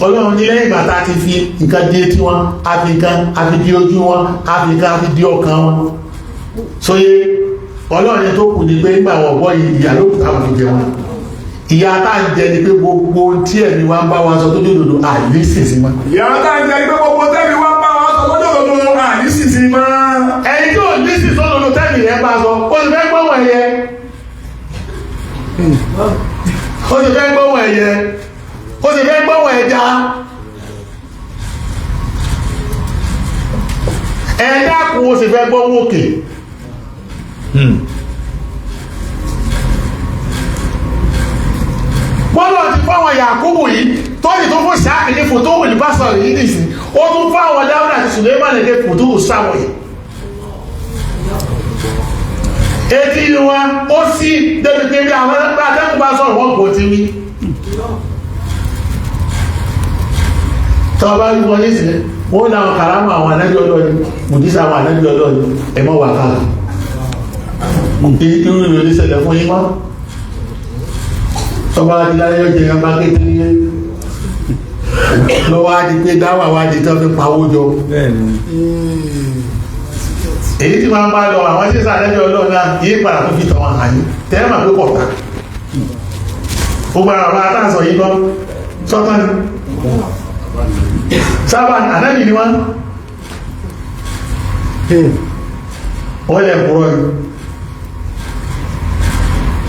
ọlọ́run ní lẹ́yìn bàtà ti fi nǹkan dé tí wọ́n àfi di ojú wọn àfi di ọkàn wọn sóyé ọlọ́run tó kù ní pé nígbà wọ́n bọ́ ìyà ló kù táwọn fi jẹ wọn ìyá tá ń jẹ ni pé gbogbo tí ẹ̀mí wa ń bá wa sọ tó dòdòdò àìlísìsì mọ́. ìyá tá ń jẹ ni pé gbogbo tẹ́mi wa ń bá wa sọ tó dòdòdò àìlísìsì mọ́. ẹni tí ò lísì sódòdò tẹ́mi rẹ̀ bá sọ ó sì fẹ́ gbọ́wọ́ ẹ̀yẹ ó sì fẹ́ gbọ́wọ́ ẹ̀yẹ ó sì fẹ́ gbọ́wọ́ ẹja ẹ̀dá kù ó sì fẹ́ gbọ́wọ́ òkè. bọ́lọ̀ ti fáwọn Yakubu yìí tọ́yì tó fún Ṣáàkì ní fòtó wùlì bá sọ̀rọ̀ yìí nìsí ó tún fáwọn Dáúdà àti Sùlẹ́mánì ní fòtó sáwọ̀ yìí etí ni wọn ó sí débi pé bí àwọn akẹ́kọ̀ọ́ bá sọ̀rọ̀ wọn kò ti wí tọ́ba ní wọn yìí sí wọn làwọn kàrámù àwọn anábì ọlọ́ọ̀ni mùdísà àwọn anábì ọlọ́ọ̀ni ẹ̀mọ́ wà ká irú ìròyìn ìṣẹ̀lẹ̀ fún yín mọ́ tọba adìláyé ọjọ́ ìyàmbá kékeré lọ́wọ́ adi pé dáwà wá di tán fi pawó jọ èyí tí máa ń bá lọ àwọn tí sàlẹ́jọ́ ọlọ́run náà yìí padà tó fi tọ̀wọ̀n àyí tẹ́ẹ̀mà pé kọ̀ọ̀ta ó gbára ọ̀rọ̀ atáàsọ̀ yìí lọ sọ́tán ni sábà ànábì ni wọ́n wọ́n lẹ̀ kúrọ̀ yìí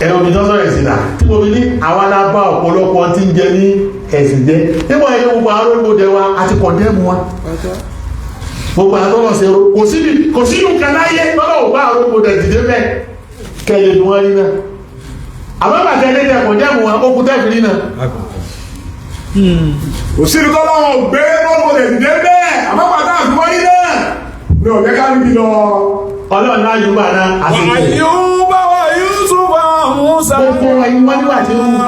ẹ̀rọ mi tọ́sọ̀ ẹ̀sìn náà tí mo fi ní àwọn alábá ọ̀pọ̀lọpọ̀ tí ń jẹ ní ẹ̀sìn jẹ́ nígbà ilé gbogbo arógbòdẹ wa àti kọ̀dẹ́mù wa gbogbo àtọ́lọ̀ sí kò sínú kanáyé lọ́lọ́ ògbà arógbòdẹ dìde bẹ́ẹ̀ kẹlẹ̀ ni wọ́n rí náà àbábàtẹ́ lẹ́tẹ̀ kọ̀dẹ́mù wa ó kú tẹ́fìrí náà kò sínú tọ́lọ́wọ́ gbé lọ́lọ́gbòdẹ dìde bẹ́ẹ̀ àbábàtẹ́ àfihàn rí náà ní ọ̀gẹ́ ká níbi lọ ọlọ́run náà yóò bá náà àti Musa gbogbo ẹ̀yìn wọ́n níwà tí ó mú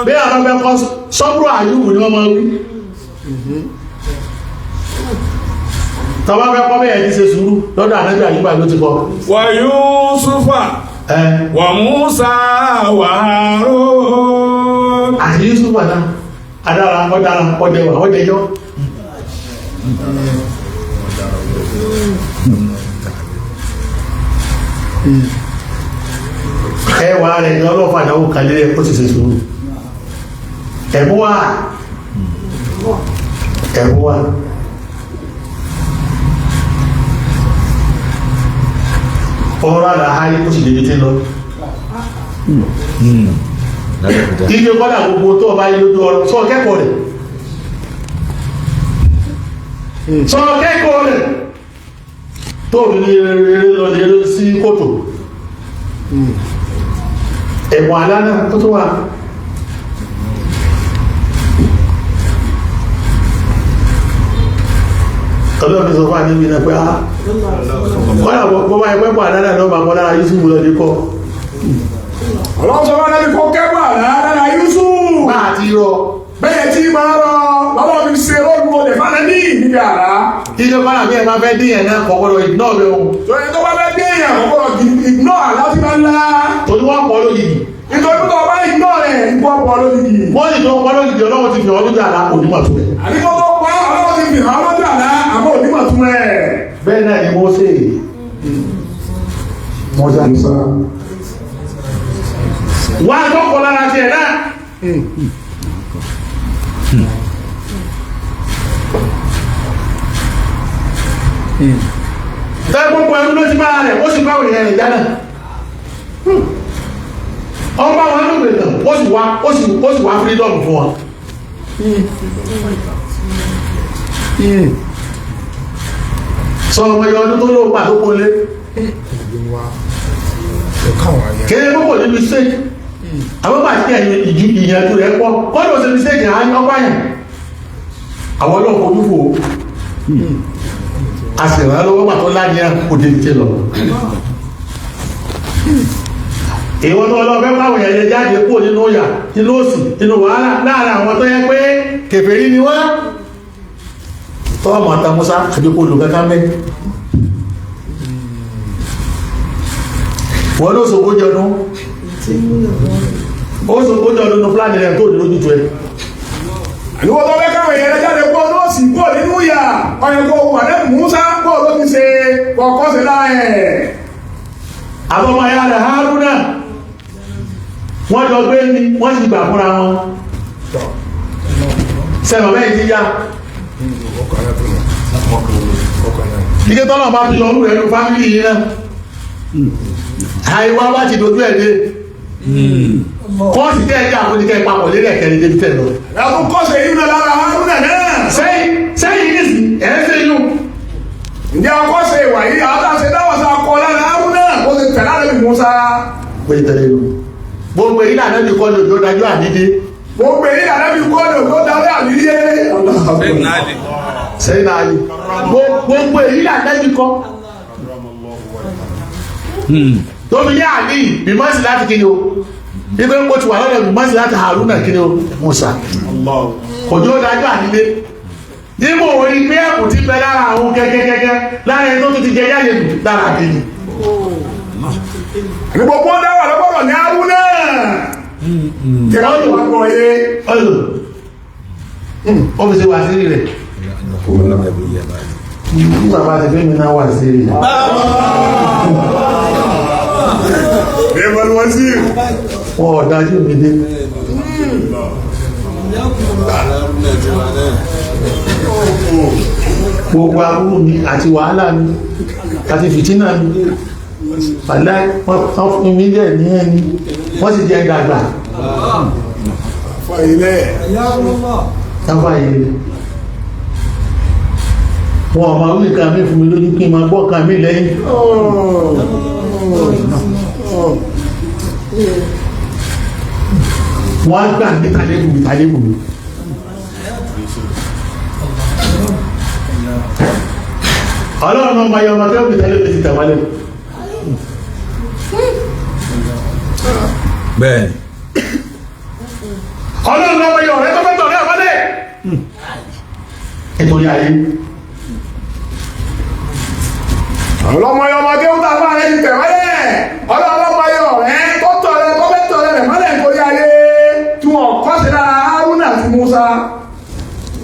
bí àwọn ọmọ ẹ̀kọ́ sọ́bùrù àyùbù ni wọ́n máa wí tọwọ́ mẹ́kọ́ bẹ́ẹ̀ ti ṣe sùúrù lọ́dọ̀ ànábì àyùbá ló ti kọ́ wa Yusufa wa Musa wa Harun àti Yusufa náà adára ọdẹwà ọdẹjọ́ ẹwà rẹ̀ ní ọlọ́fà ìdáwó kalẹ̀ ó ti ṣe sùúrù ẹ̀bùwà ọ̀rọ̀ àdáháyé ó sì débi tí lọ ìjọ kọ́dà gbogbo tó ọba yìí lójú ọ̀rọ̀ sọ kẹ́kọ̀ọ́ rẹ̀ tó rí ní eré lọ lè sí kòtò ẹ̀wọ̀n aláná tó tó wà ọlọ́pìn sọ fún àníbi náà pé á kọ́nà gbogbo ẹgbẹ́gbọ́ aláná náà bá kọ́ lára Yusuf lọ ní kọ́ ọlọ́run sọ fún àníbi kó kẹ́gbọ́ lára Yusuf máa ti rọ bẹ́ẹ̀ tí máa rọ lọ́wọ́ fi ṣe lọ́dún olè fánà ní níbi àrá ìjọ kọ́nà bí ẹ máa fẹ́ dín ẹ̀ náà kọ̀kọ́rọ̀ ìdínà rẹ̀ ohun tó yẹ tó bá fẹ́ dín ẹ̀ kọ̀kọ́rọ̀ ìdínà láti máa ńlá tó ní wọ́n pọ̀ lóyìí pọ̀ lójijì. wọ́n sì tó pọ̀ lójijì ọlọ́wọ́ ti fi hàn lójú àlá onímọ̀ tó rẹ̀. àdìgbò tó pọ̀ ọlọ́wọ́ ti fi hàn lójú àlá àmọ́ onímọ̀ tó rẹ̀. bẹ́ẹ̀ náà ni Mósè mọ́jà ní sọ́ra. wá àtọ́kọ̀ lára tiẹ̀ náà. tẹ́gbọ́n ẹrú ló ti máa rẹ̀ ó sì bá òyìn ẹ̀rìn jánà ọba wọn ló gbèrè tàn ó sì wá freedom fún wọn sọ ọmọ yọ ọdún tó ló pà tó kólé kéde púpọ̀ ní mistake àwọn bá ti ẹ̀yìn ìyànjú rẹ̀ pọ̀ kọ́dọ̀ sí mistake àárín ọgbà yẹn àwọn ọlọ́pọ̀ olúfò a sì rán lọ́wọ́ pàtó láàrin òde ìtẹ́ lọ ìwọ́n tó ọlọ́pẹ́ pàwọn ẹ̀yẹ jáde kó nínú ọ̀yà nínú òsì nínú wàhálà láàrin àwọn tó yẹ pé kèfèrí ni wọ́n tọ́ọ̀mọ̀ àtàmúsá àbíkò olùkẹ́ká mẹ́ wọ́n ló sòkójọ ọdún ó sòkójọ ọdún ní pláàni rẹ̀ tó lójú tó ẹ àníwọ́ tó fẹ́ káwọn èèyàn jáde kó lọ́ọ̀sì kó nínú ìyà ọyàn kó wà lẹ́nu Mùsá kó ló ti ṣe kọ̀ọ̀kọ́ sí láàrẹ̀ àbọ̀mọ̀ ya rẹ̀ Hárúnà wọ́n jọ gbé ní wọ́n sì gbà fúnra wọn sẹ́nà mẹ́rin ti yá ike tọ́lọ̀ bá fi lọ́rù rẹ̀ ní fámílì yìí náà àìwá wá ti dojú ẹ̀ dé kọ́ọ̀sì tẹ́ ẹ̀jẹ́ àkójíkẹ́ ìpapọ̀ lérí ẹ̀kẹ́rin débi tẹ́ lọ ẹkùn kọ́sẹ̀ yìí náà lára Hárúnà náà sẹ́yìn nìsí ẹ̀ẹ́sẹ̀ inú ǹjẹ́ ọkọ́sẹ̀ ìwà yìí àwọn àṣẹ dáwọ̀sá kọ lára Hárúnà ó ti tẹ̀lá lẹ́bí Mùsá pé tẹ̀lé inú gbogbo èyí náà lẹ́bí kọ́ lòdó dájú àdídé gbogbo èyí náà lẹ́bí kọ́ lòdó dájú àdídé sẹ́yìn náà yìí gbogbo èyí náà lẹ́bí kọ́ tóbi ní àní bímọ́sí láti kí ni o ibi ń kóòtù wà lọ́dọ̀ bímọ́sí láti Hárúnà kí ni o Mùsá òjò dájú àdídé nígbò orí pé ẹ̀kù ti bẹ lára àwọn gẹ́gẹ́gẹ́gẹ́ lára ẹni tó ti jẹ jáde lára àdéjì ní gbogbo dáwà lọ́gbọ̀rọ̀ ní Hárúnà ìrọ̀lù wà gbọ́ yé ọlù ó fi ṣe wà sí rẹ̀ ní bàbá ti fẹ́ mi náà wà sí rẹ̀ wọ́n ọ̀dájú mi dé gbogbo aburú mi àti wàhálà mi àti fìtínà mi pàdá wọ́n fún mi lẹ̀ ní ẹni wọ́n sì jẹ́ gbàgbà tábà ilẹ̀ wọn ọmọ orí kan mi fún mi lójú kí n máa gbọ́ kan mi lẹ́yìn wọ́n gbà ní tàlébù mi ọlọ́run ọmọ ayé ọmọ tẹ́lẹ̀ tẹ́lẹ̀ ti tẹ̀wálẹ̀ bẹ́ẹ̀ ọlọ́run ọmọ ayé ọ̀rẹ́ tọ́pẹ́tọ̀ rẹ̀ ọmọdé nítorí ayé ọlọ́mọ ayé ọmọdé ó tàbí ààrẹ ti tẹ̀wálẹ̀ ọlọ́mọ ayé ọ̀rẹ́ tọ́tọ̀ rẹ̀ tọ́pẹ́tọ̀ rẹ̀ mọ́lẹ̀ nítorí ayé tí wọ́n kọ́ sí lára Hárúnà àti Mùsá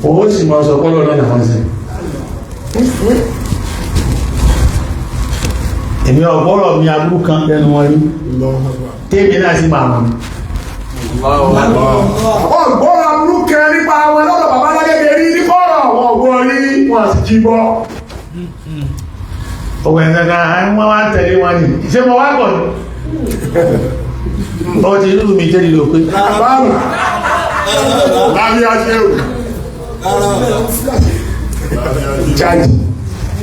owó sì máa sọ pọ́lọ̀ lọ́nà wọn sí èmi ọ̀gbọ́rọ̀ mi aburú kan lẹ́nu wọn rí tèmi náà sí máa mọ̀ ọgbọ́n aburú kẹ nípa àwọn ẹlọ́dọ̀ bàbá lágẹ́gẹ́ rí ní kọ́rọ̀ wọn ọgbọ́n rí wọn sì jí bọ́ ọwọ́ ẹ̀gẹ́gẹ́ wọ́n wá tẹ̀lé wọn ní ìṣẹ́ mọ́ wá gọ̀ ní ọ ti rú mi jẹ́ lílò pé lábí ajé ò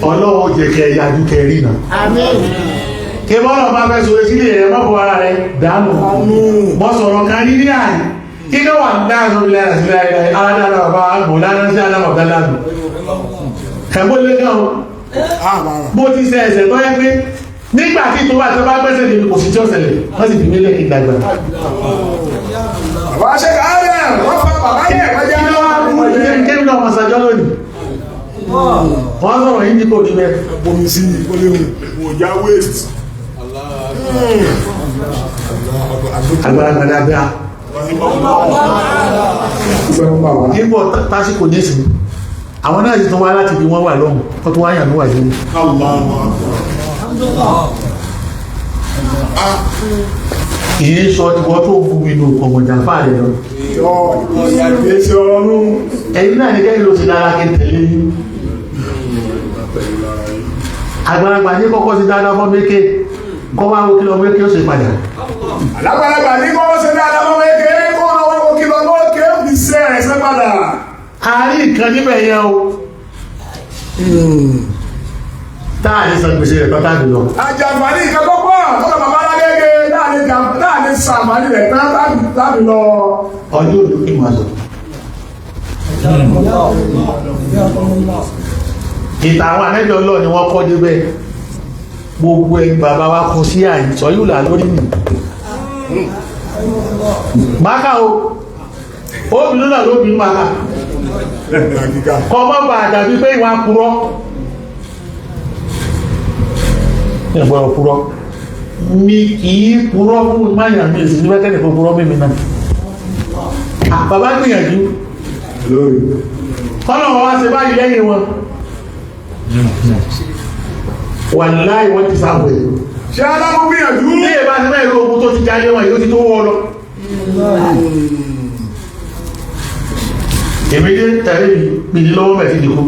ọlọ́wọ́ jẹ́ kẹ yájú kẹ rí náà kí bọ́lọ̀ bá fẹ́ sórí sílé rẹ̀ mọ́bọ̀ ara rẹ̀ dánù mọ́ sọ̀rọ̀ kan ní ní àyí kí ló wà dáàzọ́ ilẹ̀ àṣílẹ̀ aládára bàbá àgbò lára sí alámọ̀dáládù ẹ̀gbọ́n lé gan bó ti ṣe ẹ̀sẹ̀ tó yẹ pé nígbà tí tó bá tó bá gbẹ́sẹ̀ ní kò sí tí ó ṣẹlẹ̀ wọ́n sì fi mílẹ̀ ìdàgbà bàbá ṣe káàrẹ̀ wọ́n fa bàbá yẹ̀ wájá wọ́n sọ̀rọ̀ yìí dípò ní mẹ́ bomi sí ìwòjá waste agbára gbàdágbà nígbà tásìkò nísìnyí àwọn náà ti tún wá láti bí wọ́n wà lọ́hùn kó tún wáyà níwà yìí kìí sọ ti wọ́n tó fún mi lò kọ̀mọ̀jà fáàlẹ̀ lọ ẹ̀yìn náà ní kẹ́yìn ló ti dára kí tẹ̀lé àgbàlagbà ní kọ́kọ́ sí dáadáa fọ́ mékè kọ́ wá wókí lọ mékè ó sì padà àgbàlagbà ní kọ́kọ́ sí dáadáa fọ́ mékè kọ́ wá wókí lọ mékè ó fi ṣe ẹ̀sẹ̀ padà àárín nǹkan níbẹ̀ yẹn o táà ní sọ gbèsè rẹ̀ tọ́tà jùlọ àjàǹfààní nǹkan tó pọ̀ tọ́lá bàbá alágẹ́gẹ́ táà ní sàǹfààní rẹ̀ tábì lọ ọjọ́ òdò kí máa sọ ìtàn àwọn anẹ́jọ́ lọ ni wọ́n kọ́ débẹ̀ gbogbo ẹni bàbá wa kọ sí àyè sọ yóò là lórí nì máka o obìnrin náà lóbìnrin máka kọ mọ́ bá àdàbí pé ìwà purọ́ ẹ̀gbọ́n purọ́ mi kìí purọ́ fún ìmáyà mi èsì ní mẹ́kẹ́lẹ̀ fún purọ́ mímí náà bàbá gbìyànjú kọ́nà wọ́n wá ṣe báyìí lẹ́yìn wọn wà láì wọ́n ti sáàbò ẹ̀ ṣe aláwọ̀ gbìyànjú ní ẹ̀bá ti mẹ́rin ogun tó ti jáde wọn yóò ti tó wọ́ lọ èmi dé tẹ̀lé mi ní lọ́wọ́ mẹ́sí dìkú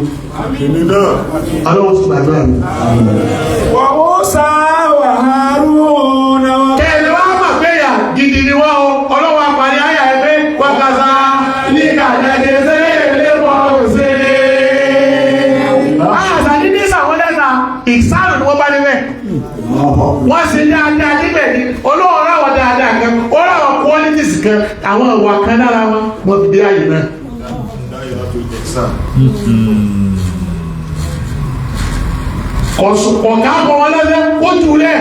ọlọ́wọ́ sí gbàdúrà mi wọ́n ó sáwà Haruna kẹ́lẹ̀ wá mà pé yà gidi ni wọ́n ọlọ́wọ́ àpàrí ayà ẹgbẹ́ wákàtà ní kàjẹ́gẹ́ ìsáàrù ni wọ́n bá níbẹ̀ wọ́n sì dáadáa níbẹ̀ ní olóòrùn ráwọ̀ dáadáa kan ó ráwọ̀ qualities kan àwọn ìwà kan lára wọn wọ́n fi dé àyè náà ọ̀gá bọ̀ wọn lọ́sẹ̀ ó jùlẹ̀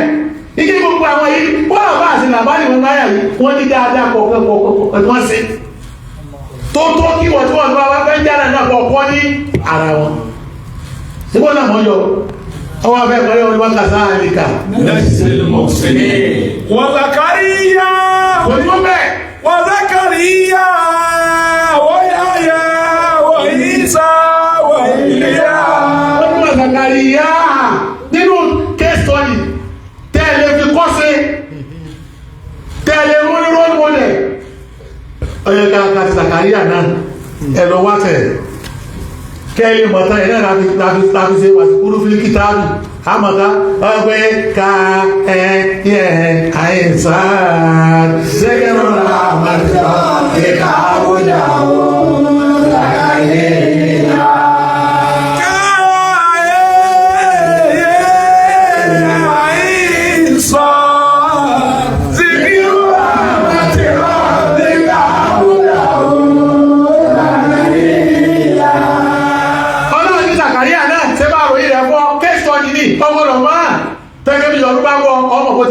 ike gbogbo àwọn yìí wọ́n bá àti làbálì wọn báyà yìí wọ́n ní dáadáa kọ̀ọ̀kan wọ́n sí tó kí wọ́n tí wọ́n tó wá fẹ́ jáde náà kọ̀ọ̀kan ní ara wọn síbọ̀ náà wọ́n yọ ọwọ́ abẹ́ pẹ̀lú ọdún wákà sáàlìkà wa Zakariya wa Zakariya wa Yahya wa Isa wa Iliya ọdún wa Zakariya nínú kẹsọ̀lì tẹ́lẹ̀ fi kọ́ sí tẹ́lẹ̀ múlí rọ́lùmọ́lẹ̀ ọyọ́ kàkà ti Zakariya náà ẹ̀lọ wátẹ̀ kẹ́lẹ̀ mọ̀tá ẹ̀nà láti ṣe wà sí kúrú fílíkì tààbì àmọ̀ká ọgbẹ́ ká àìsà ṣẹ́gẹ̀rọ̀ àmàjá ẹ̀ká àwọ̀dáwọ̀ láàáyé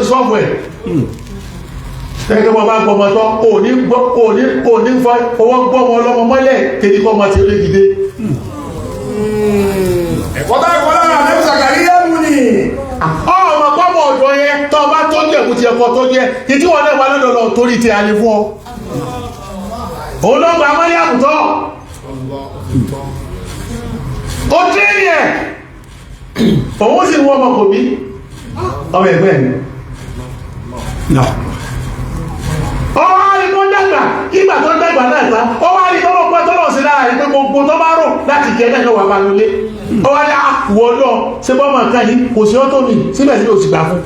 sọ́fù ẹ̀ tẹ́gẹ́ bọ́ bá gbọmọ tọ́ òní fọ́ owó gbọmọ ọlọ́mọ mọ́lẹ̀ tẹ́lẹ̀ kọ́ ma ti lé gidé ẹ̀kọ́tà ìkọ́lára ní Zakariya mú ní ọmọ gbọmọ ọ̀dọ́ yẹn tọ́ bá tọ́jú ẹ̀kú ti ẹ̀kọ́ tọ́jú ẹ̀ títí wọ́n lẹ́wà lọ́dọ̀ torí ti alẹ́ fún ọ òun ló gba mọ́lẹ́ àmùtọ́ ó tẹ́lẹ̀ ẹ̀ òun sì wọ́n ọmọ kò bí ọmọ ẹgbẹ́ ẹ̀ ọwọ́ àríkọ́ dàgbà ìgbà tó dàgbà náà tán ọwọ́ àríkọ́ ọ̀pọ̀ tọ́lọ̀ sí lára ìpé gbogbo tó bá rò láti jẹ́ náà wà bá lólé ọwọ́ àwọ̀ lọ sí bọ́mọ̀ nǹkan yìí kò sí ọ́tọ́ mi síbẹ̀ sí òsì gbà fún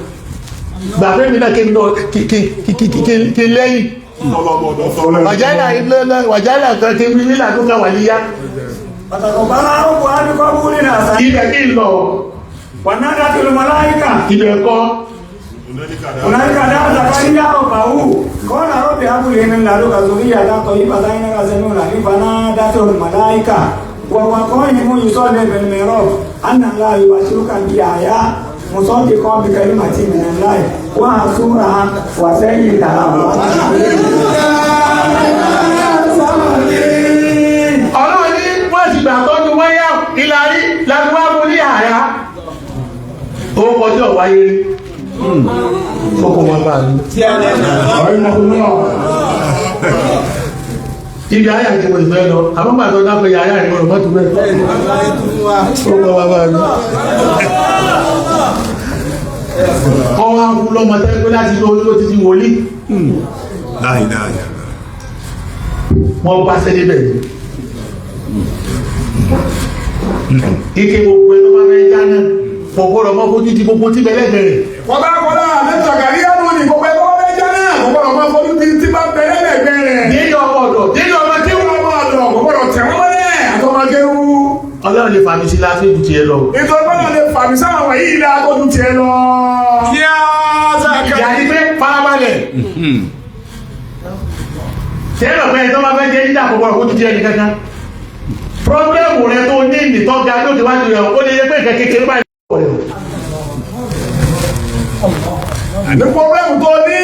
gbà fún mi náà kí lẹ́yìn wàjáìlà kan kí nílà tó ká wà níyá ibẹ̀ kí lọ ibẹ̀ kọ́ Unalika dawa Zakariya Bahu qala rabbi hab li min ladunka dhurriyyatan tayyibatan innaka samiul alim fanadatul malaika wa huwa qa'imun yusalli bil mihrab anna allaha yubashiruka bi Yahya musaddiqan bi kalimatin min allahi wa hasuran wa sayyidan ọlọ́run ní wọ́n ti gbà tọ́jú wáyà ìlàrí lágbàá mú ní àyà ó kọjú ọ̀wáyé rí ọkọ̀ wọn bá ní ibi ayé àti ìwé ìfẹ́ lọ àbúgbà tó dápẹ́ ìyá ayé àti ìwé mọ́tò bẹ́ẹ̀ ó kọ́ bàbá mi ọwọ́ akú lọ́mọ tẹ́gbẹ́ láti ní olóò ti di wòlíì wọ́n bá sẹ́dé bẹ̀rẹ̀ ike gbogbo ẹ̀rọ bá bẹ́ẹ̀ já náà fọ̀gbọ́dọ̀ mọ́ fojú di gbogbo tí bẹ̀rẹ̀ bẹ̀rẹ̀ kọ́lá mẹ́ta gàrí yá lónìí gbogbo ẹ̀rọ bá bẹ́ẹ̀ já náà fọ̀gbọ́dọ̀ mọ́ fojú di tí bá bẹ̀rẹ̀ bẹ̀rẹ̀ dédé ọmọ ọ̀dọ̀ dédé ọmọ tí wọ́n ọmọ ọ̀dọ̀ fọ̀gbọ́dọ̀ tẹ̀ wọ́n mọ́lẹ̀ àtọmọgẹ́rú Ọlọ́run lè fàmì sí láti ju tiẹ̀ lọ. nítorí Ọlọ́run lè fàmì sáwọn wọ̀nyí ilé àtọ́jú tiẹ̀ lọ. Yá Zakari. ìyá ni pé farabalẹ̀. tẹ́lẹ̀ pé ẹ̀tọ́ bá fẹ́ jẹ́ nígbà àkọ́kọ́ kó ju tiẹ̀ ní kankan. pírọ́blẹ́mù rẹ tó ní ìdìtọ́ ga ló ti wájú rẹ̀ ó lè yẹ pé ìkẹ́ kékeré báyìí lọ́wọ́ rẹ̀. ní pọ́blẹ́mù tó ní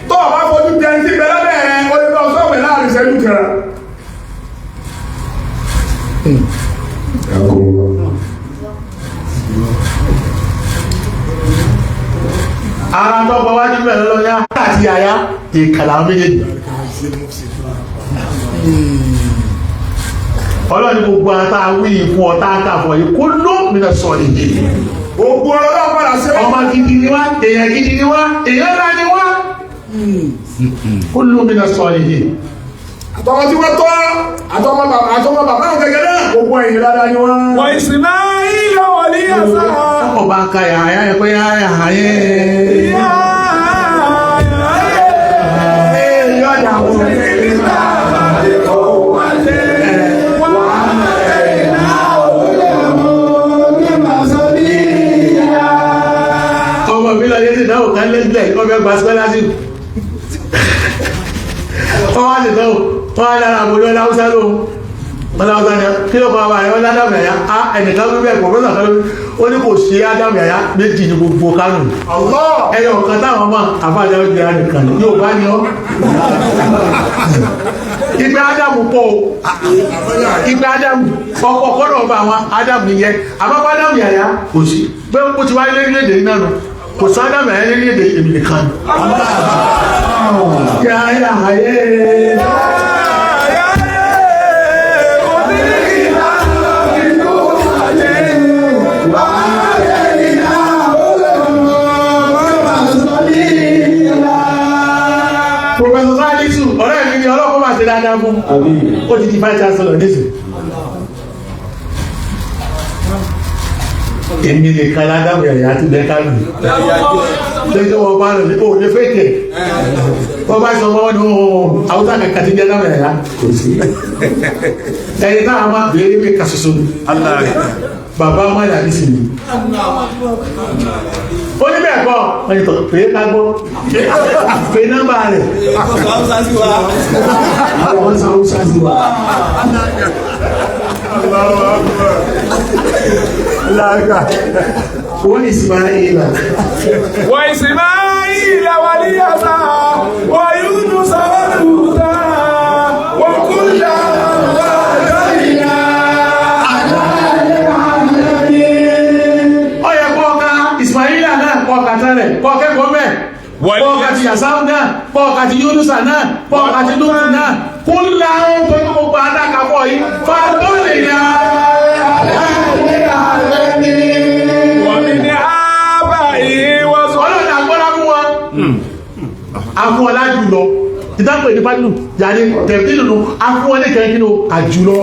tó o bá fojú jẹ ní bẹ́ẹ̀ bẹ́ẹ̀ o lè lọ sọ́ọ̀bẹ̀ láàrin ìṣẹ́jú kan. ara tó bá wájú bẹ̀rẹ̀ lọ yá àti àyá ìkàlà méjèèjì. Ọlọ́run gbogbo ata wí fún ọ̀tá àkàfọ̀ yìí kó ló mìíràn sọ nìyí. Gbogbo ọlọ́run padà sí ọmọ gidi ni wá èèyàn gidi ni wá èèyàn ńlá ni wá. Kó ló mìíràn sọ nìyí. àtọmọ tí wọ́n tọ́ àtọmọ bàbá àwọn gẹ́gẹ́ náà gbogbo ẹ̀yìn dáadáa ni wọ́n. Wọ́n Ismaila wọlé àṣà. ọba ka yàrá yẹ pé yàrá yẹ. yọ̀dà wọ̀ ọmọ mi lọ yé ti náà kán lẹ́gbẹ̀ẹ́ ọmọ ẹgbàá sọ́lásì ọmọ àti náà wọ́n á dára àbúrò ọláwúsá lóhun ọláwúsá ni kí ló kọ́ àbáyé wọ́n ládàmì àyá á ẹnìkan wí bẹ́ẹ̀ pọ̀fẹ́sà kan lórí ó ní kò sí ádámì àyá méjì ní gbogbo Kánò ẹyọ kan táwọn ọmọ àfáàjà ó jẹ́ ànìkan yóò bá ní ọ́ ìgbẹ́ ádámù pọ̀ o ìgbẹ́ ádámù ọkọ̀ kọ́nà ọba àwọn ádámù nìyẹn àbábá ádámù àyá kò sí bẹ́ẹ̀ ó ti wáyé lórílẹ̀-èdè náà nù kò sọ ádámù àyá lórílẹ̀-èdè èmi nìkan yàrá ayé Professor Salisu ọ̀rẹ́ mi ni ọlọ́pọ̀ máa ṣe dáadáa fún ó ti di 5 chancellor nísìn èmi lè ka ládáwò ẹ̀yà àti lẹ́kàlù lẹ́jọ́ wọn bá lọ nípò ní fẹ́kẹ̀ wọ́n bá sọ wọ́n ní àwúsá kàkà tí jẹ́dáwò ẹ̀yà kò sí ẹni náà máa bèèrè pé kàṣoṣo bàbá mọ́lá ní sí ni ó ní bẹ́ẹ̀ kọ́ ọ̀yìn tọ̀ pé ká gbọ́ pé nọ́mbà rẹ̀ àwọn sáwúsá sí wa wọ́n Ismaila Wọ́n Ismaila wọlé àṣà. Wọ́n Yunus wọ́n Lútà. Wọ́n kúlà ọ̀yẹ̀ kọ́ọ̀ká Ismaila náà kọ́ọ̀ká tẹ́lẹ̀ kọ́ọ̀kẹ́kọ̀ọ́ mẹ́ kọ́ọ̀ká ti Yasáwù náà kọ́ọ̀ká ti Yunusa náà kọ́ọ̀ká ti Lútù náà kúlà ó tó ní gbogbo adákàbọ̀ yìí fàtọ́lẹ̀ yà afún ọlá jùlọ ìdápẹ̀ ní pàdínù yàrí tẹ̀bílù afún ọlé kẹrẹ kí ní àjùlọ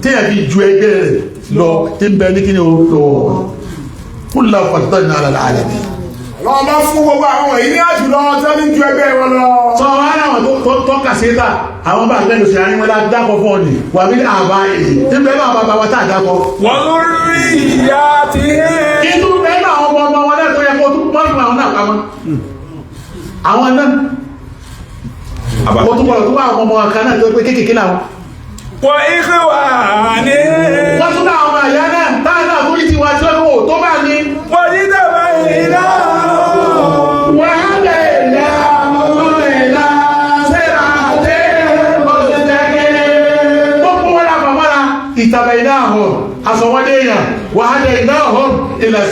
tí yà fi ju ẹgbẹ́ rẹ̀ lọ tí ń bẹ ní kí ní lọ kúlọ̀ pàtàkì ní alàlà alẹ́ ni lọ́wọ́ bá fún gbogbo àwọn èyí ní àjùlọ tí wọ́n ní ju ẹgbẹ́ wọn lọ. sọ wá láwọn tó kà sí ta àwọn bá gbẹ́nu sí àríwọ́n dákọ̀ fún ọ̀nì wà ní àbá èyí tí bẹ́ẹ̀ náà bàbá wa tá àdákọ̀ wọ́n lórí ìyá ti kí tún bẹ́ẹ̀ náà ọmọ wọn lẹ́tọ́ yẹ kó tún mọ́nù àwọn náà pamọ́ àwọn náà wọ́n tún bọ̀rọ̀ tó wà àwọn ọmọ kan náà tó pé kéèkéé láwọn wọ́n ikú wà ní wọ́n tún náà ọmọ àyá náà táàdà fún ìtì wà tí ó tó bá ní wọ́n yí dàbà ìlà wọ́n lè yá ọmọ ìlà sẹ́ra tẹ́ ọ̀sẹ̀tẹ̀kẹ́ gbogbo wọn lápá mọ́ra ìtàbẹ̀ iná àhọ̀ àsọ̀wọ́dé èèyàn wàhálà iná àhọ̀ ilẹ̀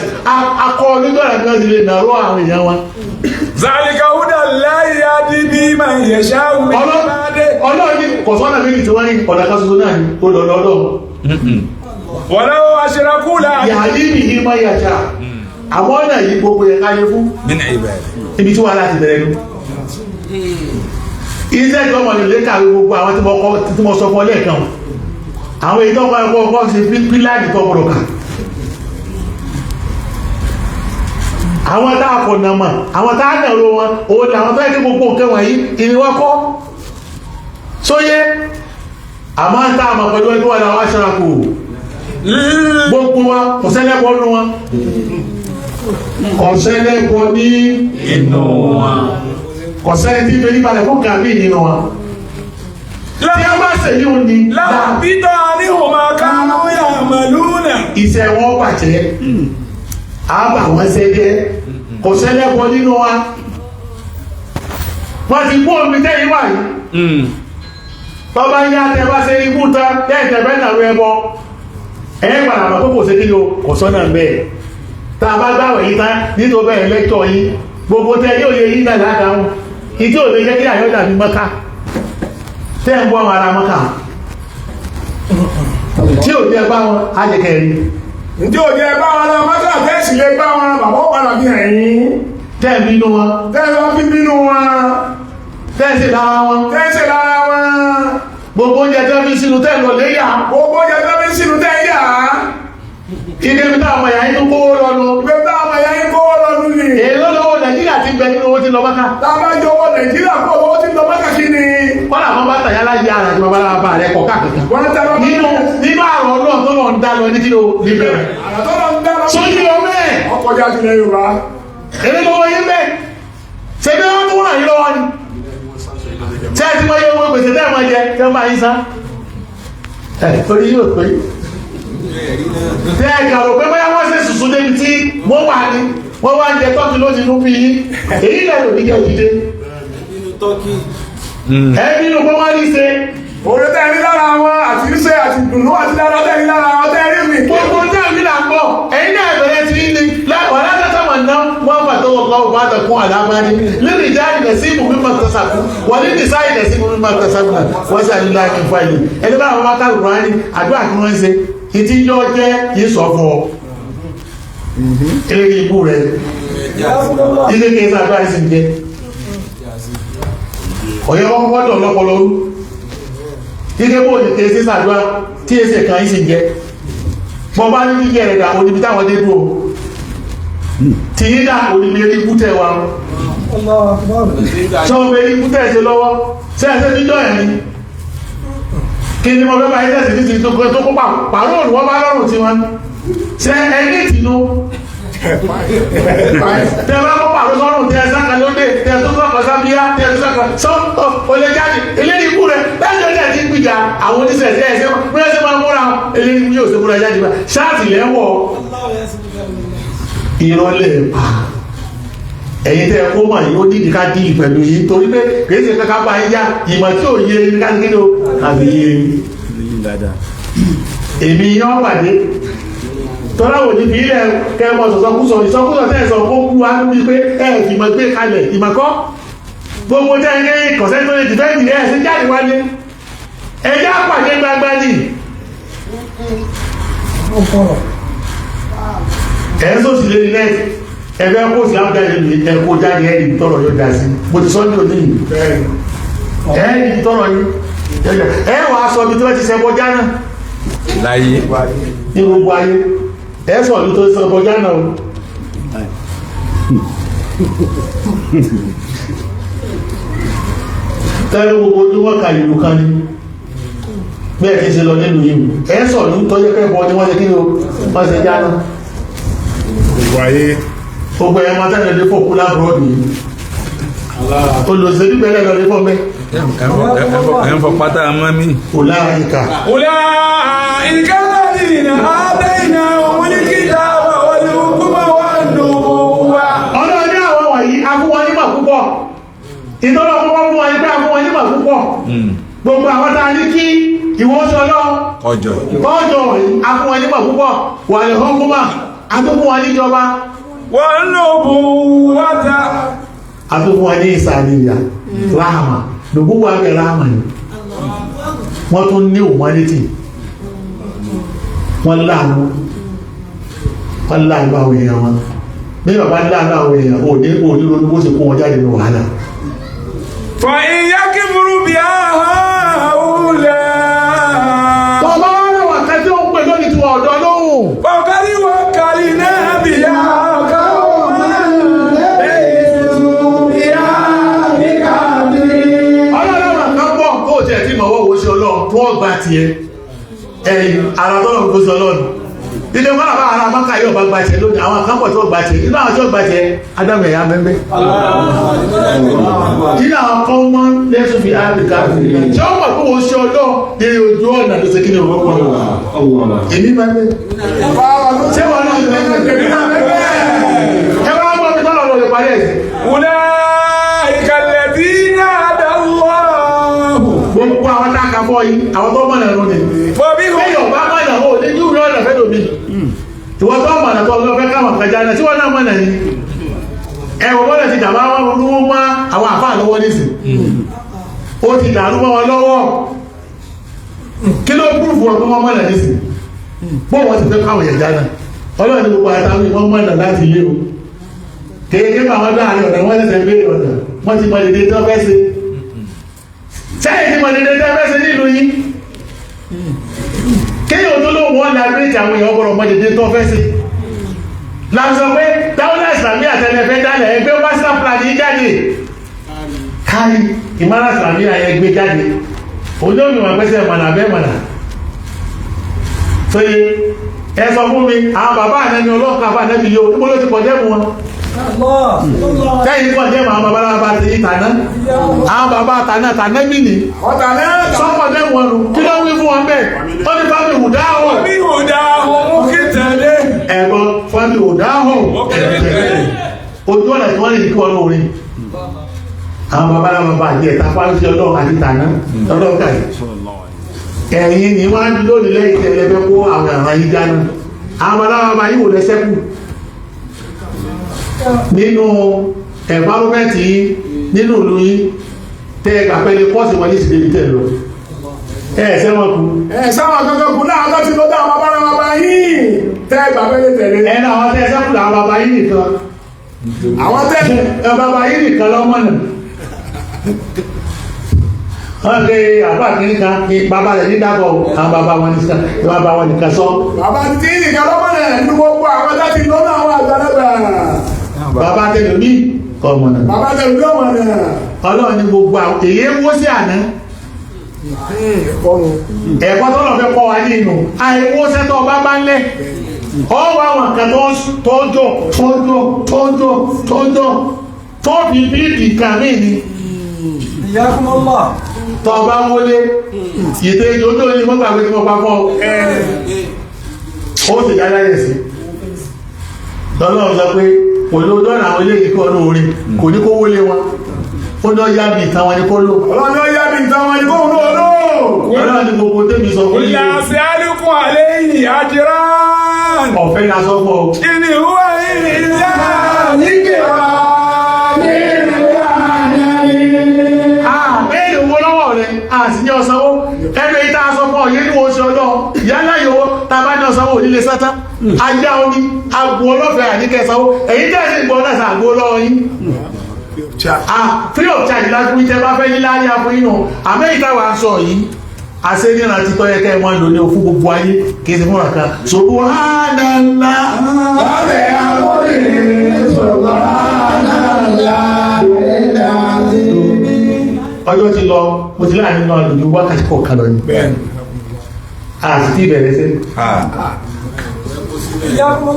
akọ nígbàrà náà ti lè nàró àwọn èèyàn wa zalika huda Allahi yahdi bihi man yasha'u min ibadihi dé. Ọlọ́run ní kọ̀sọ́nà méjì tí wọ́n ní ọ̀nà kan ṣoṣo náà ní olọ́lọ́lọ́. Wọ́n lọ́wọ́ aṣẹ́rakú là. Yàhálí mi ní máa yàjà. Àwọn ọ̀nà yìí gbogbo yẹn káyé fún. Nínú ibẹ̀. Ibi tí wọ́n láti bẹ̀rẹ̀ nù. Iṣẹ́ ìjọba lè kàwé gbogbo àwọn tí mo sọ fún ọ lẹ́ẹ̀kan. Àwọn èyí tó kọ́ ẹ̀kọ́ ṣe píláàdì tó gbọdọ̀ kà. Àwọn tá a kọ̀ nà mọ̀, àwọn tá a nà ro wọn, òun ni àwọn tó yẹ kí gbogbo nǹkan wọ̀nyí ìní wọn kọ́. Sóyé, àmọ́ ń tá a mọ̀ pẹ̀lú ẹni wà láwọn aṣọ́ra kò. Gbogbo wa kò sẹ́lẹ̀kọ́ nínú wọn. Kò sẹ́lẹ̀kọ́ ní inú wọn. Kò sẹ́lẹ̀ tí ìfẹ́ níbalẹ̀ fún kàmí nínú wọn. Tí a bá ṣe ní òní. Láàbítọ́ ní òmà kánú yà màlúùnà. Iṣẹ́ wọn bàjẹ́. Àbà wọn ṣẹ́jẹ́. Kò sẹ́lẹ̀kọ́ nínú wa. Wọ́n ti kú omi tẹ́yìn wà yìí. Bọ́bá yá tẹ bá ṣe ikú tán tẹ́ẹ̀tẹ̀ bẹ́ẹ̀ nàró ẹbọ. Padà mọ̀ pé kò sí kí ni o kò sọ́nà bẹ́ẹ̀. Tá a bá gbàwẹ̀ yìí tán nítorí bẹ́ẹ̀ lẹ́tọ̀ yìí. Gbogbo tẹ yóò yẹ yìí náà ládáhùn. Ìdí òde jẹ́ kí àyọ́dà ní Mọ́ká. Tẹ́ ń bọ́ àwọn ará Mọ́ká. Tí ò ní ẹgbá wọn, á jẹ kẹrin. Ǹjẹ́ ò ní ẹgbá wọn lọ Mọ́ká tẹ́sì lè gbá wọn bàbá padà bí ẹ̀yìn. Tẹ́ ń bínú wọn. Tẹ́ lọ fi bínú wọn. Tẹ́sì lára wọn. Tẹ́sì lára wọn. Gbogbo oúnjẹ tẹ́ fi sínú tẹ́ lọ léyà. Gbogbo oúnjẹ tẹ́ fi sínú tẹ́ yà. Ilé mi táwọn ọmọ ìyá yín tó kówó lọ́nu. Ìgbé táwọn ọmọ ìyá yín kówó lọ́nu ni. Èló lọ́wọ́ Nàìjíríà ti bẹ nínú owó tí lọ Mọ́ká. Táwọn àjọ owó Nàìjíríà kó owó tí lọ Mọ́ká kí ni. Kọ́lá àwọn bá tàyà láyé ara àti bàbá bàbá rẹ̀ kọ̀ káàkiri. Nínú àrùn ọlọ́run tó lọ ń dá lọ ní kí ló níbẹ̀. Àràtọ́ lọ ń dá lọ. Sọ́jí lọ bẹ́ẹ̀. Ọkọ̀ jáde lẹ́yìn Yorùbá. Èlé lọ́wọ́ yín bẹ́ẹ̀. Ṣé bí wọ́n tún ràn yín lọ́wọ́ ni? Ṣé ẹ ti mọ iye owó gbèsè tẹ́ ẹ máa jẹ tẹ́ ẹ máa yín sá? Torí yóò pé. Tẹ́ ẹ kà rò pé bóyá wọ́n ṣe sùsù débi tí wọ́n wà ní. Wọ́n wá ń jẹ tọ́kì ló ti nú bí yín. Èyí lẹ́nu ní jẹ́ òjìdé. Ẹ nínú pé wọ́n rí ṣe. Òwe tẹ́ rí lára wọn àti ríṣẹ́ àti ìdùnnú àti dára tẹ́ rí lára wọn tẹ́ rí mi. Gbogbo tẹ́ mi là ń bọ̀. Ẹ̀yin náà bẹ̀rẹ̀ ti ní wà látàtàmà náà wọ́n fà tó wọ́n lọ́wọ́ bá tẹ̀kún àlábáni. Lílì já ilẹ̀ sí ibùgbé máa tẹ̀sàkú. Wọ́n ní ìdísá ilẹ̀ sí ibùgbé máa tẹ̀sàkú náà. Wọ́n sì àdúrà kí n fa ìlú. Ẹni bá àwọn bákàrù rán ní àdúrà kí wọ́n ń ṣe. Ìtí yọ jẹ́ yìí sọ fún ọ. Ilé ibú rẹ̀. Ilé kí n sàdúrà sí ń jẹ. Ọ̀yẹ́ wọn gbọ́dọ̀ lọ́pọ̀lọ́rú. Ilé bó ní kí n sàdúrà tí èsè kan yìí sì ń jẹ. Bọ́ bá ní kíkẹ́ rẹ̀ dà oníbi táwọn dé dúró. Tí yí dà oníbi eré ikú tẹ̀ wa. Ṣé o bẹ̀rẹ̀ ikú tẹ̀ ṣe lọ́wọ́? Ṣé ẹ̀ṣẹ́ jíjọ́ ẹ̀ ni? Kí ni mo fẹ́ bá yí tẹ̀sí títí tó kó pàrọ̀ òun wọ́n bá lọ́rùn tí wọ́n. Ṣé ẹni ìtìnú? Tẹ bá kó pàrọ̀ sọ́rùn tẹ sáka lóde tẹ tó sọ́kọ̀ sábíyá tẹ tó sọ́kọ̀ sọ́ olè jáde eléyìí ikú rẹ̀ bẹ́ẹ̀ ni ó jẹ́ ti gbìjà àwọn oníṣẹ̀ṣẹ̀ ẹ̀ṣẹ̀ wọ́n ṣe máa múra eléyìí yóò ṣe múra jáde bá ṣáàtì lẹ́wọ̀ ìrọ̀lẹ́ pa ẹ̀yin tẹ́ kó mọ̀ yìí ó dídì ká dí pẹ̀lú yìí torí pé kìí ṣe kankan bá yá ìmọ̀ tí ò yé ní káàkiri ó àbí yé èmi yán pàdé tọ́lá wò ní fílẹ̀ kẹmọ̀ sọ̀sọ̀kúsọ̀ ìsọkúsọ̀ tẹ́ẹ̀sọ̀ kó kú wá ní pé ẹ̀ẹ̀fìmọ̀ gbé kalẹ̀ ìmọ̀kọ́ gbogbo jẹ́ ní kọ̀sẹ́ tó lè dìfẹ́ǹdì ẹ̀ sí jáde wálé ẹjá pàdé gbagba ní ẹ̀ẹ́sọ̀ sí lé ní nẹ́ẹ̀tì ẹgbẹ́ kó sí ápùdáyé ní ẹ̀kọ́ jáde ẹ̀ẹ́dì tọ́rọ̀ yóò dá sí mo ti sọ́ ní òní ẹ̀ẹ́dì tọ́rọ̀ yìí ẹ̀ẹ́wà aṣọ bí tí wọ́n ti ṣẹbọ jánà láyé ní gbogbo ayé ẹ̀ẹ́sọ̀ ní tó ṣẹbọ jánà o tẹ́lẹ̀ gbogbo ojú wọ́n ka ìlú kan ní bẹ́ẹ̀ kí ṣe lọ nínú yìí ẹ̀ẹ́sọ̀ ní tó yẹ kẹ́bọ̀ ní wọ́n ṣe kí ni wọ́n ṣe jánà gbogbo ayé gbogbo ẹ̀ máa tẹ́lẹ̀ lé fòkú lábúrọ́dù yìí olùsèlú bẹ̀rẹ̀ lọ lé fọ́ mẹ́ ẹ̀ ń fọ pátá mọ́ mi. ọ̀lá ìkà ọ̀lá ìkàlàdìnà àbẹ́yìnà òmìnirikítà olùkúmọ̀ wà nù wà. ọ̀nà ní àwọn wọ̀nyí afúnwọn nímọ̀ púpọ̀ ìtọ́lọ̀ púpọ̀ fún wọn ní pé afúnwọn nímọ̀ púpọ̀ gbogbo àwọn tá a ní kí ìwọ́sọ̀lọ́ ọjọ́ wọ̀nyí afúnwọn nímọ̀ púpọ̀ wà lè hàn kúmọ̀ àtúkù wọn níjọba wọ́n lò bù wáta àtúkù wọn ní ìsàlìyà láàmà lòbú wa bẹ̀rẹ̀ àmà ni wọ́n tún ní humanity wọ́n láàánú àwọn èèyàn wọn bí bàbá láàánú àwọn èèyàn òní ronú bó ṣe kó wọn jáde ní wàhálà. fa ìyá kí burú bí àhàúlẹ̀. tọ́ba wọn náà wà kájí ó ń pè lónìí tí wọn ọ̀dọ́ lóhùn. ọ̀kárí wọ kárí náà bí yá ọ̀ká tí mọ̀ wọ́n wo ṣe ọlọ́run tó ọgbà tiẹ̀ ẹ̀yìn ara tọ́lọ̀ kó sọ ọlọ́run ilé wọn àbá ara mọ́ká yóò bá gbà tiẹ̀ lónìí àwọn àkápọ̀ tó gbà tiẹ̀ inú àwọn tó gbà tiẹ̀ Ádámù ẹ̀yà mẹ́mẹ́ nínú àwọn kan mọ́ lẹ́sùn fi áfíríkà tí wọ́n mọ̀ pé wọ́n ṣe ọlọ́run ní ojú ọ̀nà ló ṣe kí ni òun kọ́ èmi mẹ́mẹ́ ṣé wọn náà mẹ́mẹ́ ẹ wá gbọ́ mi tọ́lọ̀ lọ lè parí ẹ̀sìn. Gbogbo àwọn tá a kà fọ́ yìí àwọn tó mọ̀nà ló ní. Bẹ́ẹ̀ bá mọ̀nà ó ní júù lọ́nà fẹ́ lómi. Ìwọ́n tó mọ̀nà tó lọ fẹ́ káwọn kẹjá náà tí wọ́n náà mọ̀nà ni. Ẹ wọ́n bọ́lẹ̀ ti dàbá wọn ló wọ́n mọ́ àwọn àfáà lọ́wọ́ nísìn. Ó ti dàrú mọ́ wọn lọ́wọ́. Kí ló púrùfù wọn tó wọ́n mọ̀nà nísìn? Bọ́ọ̀ wọ́n ti fẹ́ káwọn yẹ̀já náà. Ọlọ́run ní gbogbo àtàwọn ìwọ́n mọ̀nà láti ilé o. Kéèké àwọn dáhàrin ọ̀nà wọ́n ṣẹ̀ṣẹ̀ gbé ọ̀nà wọ́n ti mọ̀ dédé tó fẹ́ ṣe. Sẹ́yìn tí mo lè dé tẹ́fẹ́sẹ̀ nílùú yìí kéyàn tó ló wọ́n lábíríkì àwọn èèyàn ọgbọ̀rọ̀ mọ́ dédé tó fẹ́sẹ̀ láàrín pé dáúlà ìsìlámí àtẹ́lẹ̀fẹ́ dálẹ̀ ẹgbẹ́ wáṣílá pláàdì jáde kárí ìmárà ìsìlámí àyẹgbẹ́ jáde olóòmì wọn pẹ́sẹ̀ mọ̀nà abẹ́ mọ̀nà tó yẹ ẹ sọ fún mi àwọn bàbá ànẹ́ni ọlọ́ọ̀kan bá ànẹ́bí yóò níbo ló ti pọ̀ jẹ́ wọn tẹ́yìn pọ̀ jẹ́ àwọn babaláwa ti ìtàná àwọn bàbá tàná mìíní sọ́pọ̀ jẹ́ wọn rú kí ló wí fún wọn bẹ́ẹ̀ ó ní fábí hùdáhùn kí tẹ̀lé ẹ̀gbọ́n fábí hùdáhùn ojú ọ̀nà tí wọ́n lè kí wọn lórí àwọn babaláwa bá jẹ́ ìtàpáṣẹ ọlọ́run àti tàná ọlọ́ọ̀kà ẹ̀yìn ni wọ́n á dúró nílẹ̀ ìtẹ̀lẹ́fẹ́ kó àwọn àrùn yìí dáná àwọn babaláwa bá yíwò lẹ́sẹ̀kù nínú environment yìí nínú ìlú yìí tẹ́ ẹgbà pẹ́lẹ̀ pọ́sì wọlé sí débi tẹ́ lọ ẹ̀ẹ́sẹ́wọ̀n kú kankan kú náà láti lọ́dọ̀ àwọn bàbá yìí tẹ́ ẹgbà pẹ́lẹ̀ tẹ̀lé ẹ̀nà àwọn tẹ́ ẹ̀sẹ́kù àwọn bàbá yìí nìkan àwọn tẹ́ bàbá yìí nìkan lọ́mọ́nà wọ́n lè àbá kìíní kan ní bàbá rẹ̀ ní dábọ̀ àwọn bàbá wọn nìkan sọ bàbá tí nìkan lọ́mọ́nà ní gbogbo àwọn láti lọ́dọ̀ àwọn àgbàlagbà bàbá tẹ̀lé ní ọmọnà bàbá tẹ̀lé ní ọmọnà ọlọ́run ní gbogbo àwọn èyí wó sí àná ẹ̀kọ́ tó lọ fẹ́ kọ́ wa ní inú àìwó sẹ́tọ̀ ọba bá ń lẹ̀ ọwọ́ àwọn kan tó fi bí ìkàmí ni tọ́ bá wọlé ìtẹ́ ìjọ tó ní mọ́gbà pé tí wọ́n bá fọ́ ó sì dáadáa yẹ̀ sí lọ́lọ́run sọ pé olóòdọ́nà àwọn ilé ìkọ́ ní orin kò ní kó wólé wọn ó ní ọjá bí ìtàn wọn ní kó lò ọlọ́ni ọjá bí ìtàn wọn ní kó lò ọlọ́run ní gbogbo tẹ́mi sọ fún ìyá sí alùkùn àlẹ́ yìí àjírá ọ̀fẹ́ ní aṣọ fún ọ ìní ìhúwà ìrìnlá nígbèrà mẹ́rin owó lọ́wọ́ rẹ̀ àti ní ọ̀sánwó ẹgbẹ́ ìta aṣọ fún ọ̀yẹ́ ní oṣù ọjọ́ yálà yòó tàbá ní ọ̀sánwó nílé sátá ajá oní agbó ọlọ́fẹ́ àníkẹsánwó èyí tẹ́ẹ̀sì gbọ́ náà sàgbó lọ́wọ́ yín free of charge láti wí tẹ́ bá fẹ́ yí láyé afún inú àmẹ́ríkà wà ń sọ yìí àṣẹ níran ti tọ́ yẹ́kẹ́ wọn lò ní òfú gbogbo ayé kìí sí fúnra kan subhanallah ọbẹ̀ àwòrán subhanallah ọjọ́ ti lọ mo ti láàrin náà lòdì wákàtí kọ̀ọ̀kan lọ ní àti tí ìbẹ̀rẹ̀ sí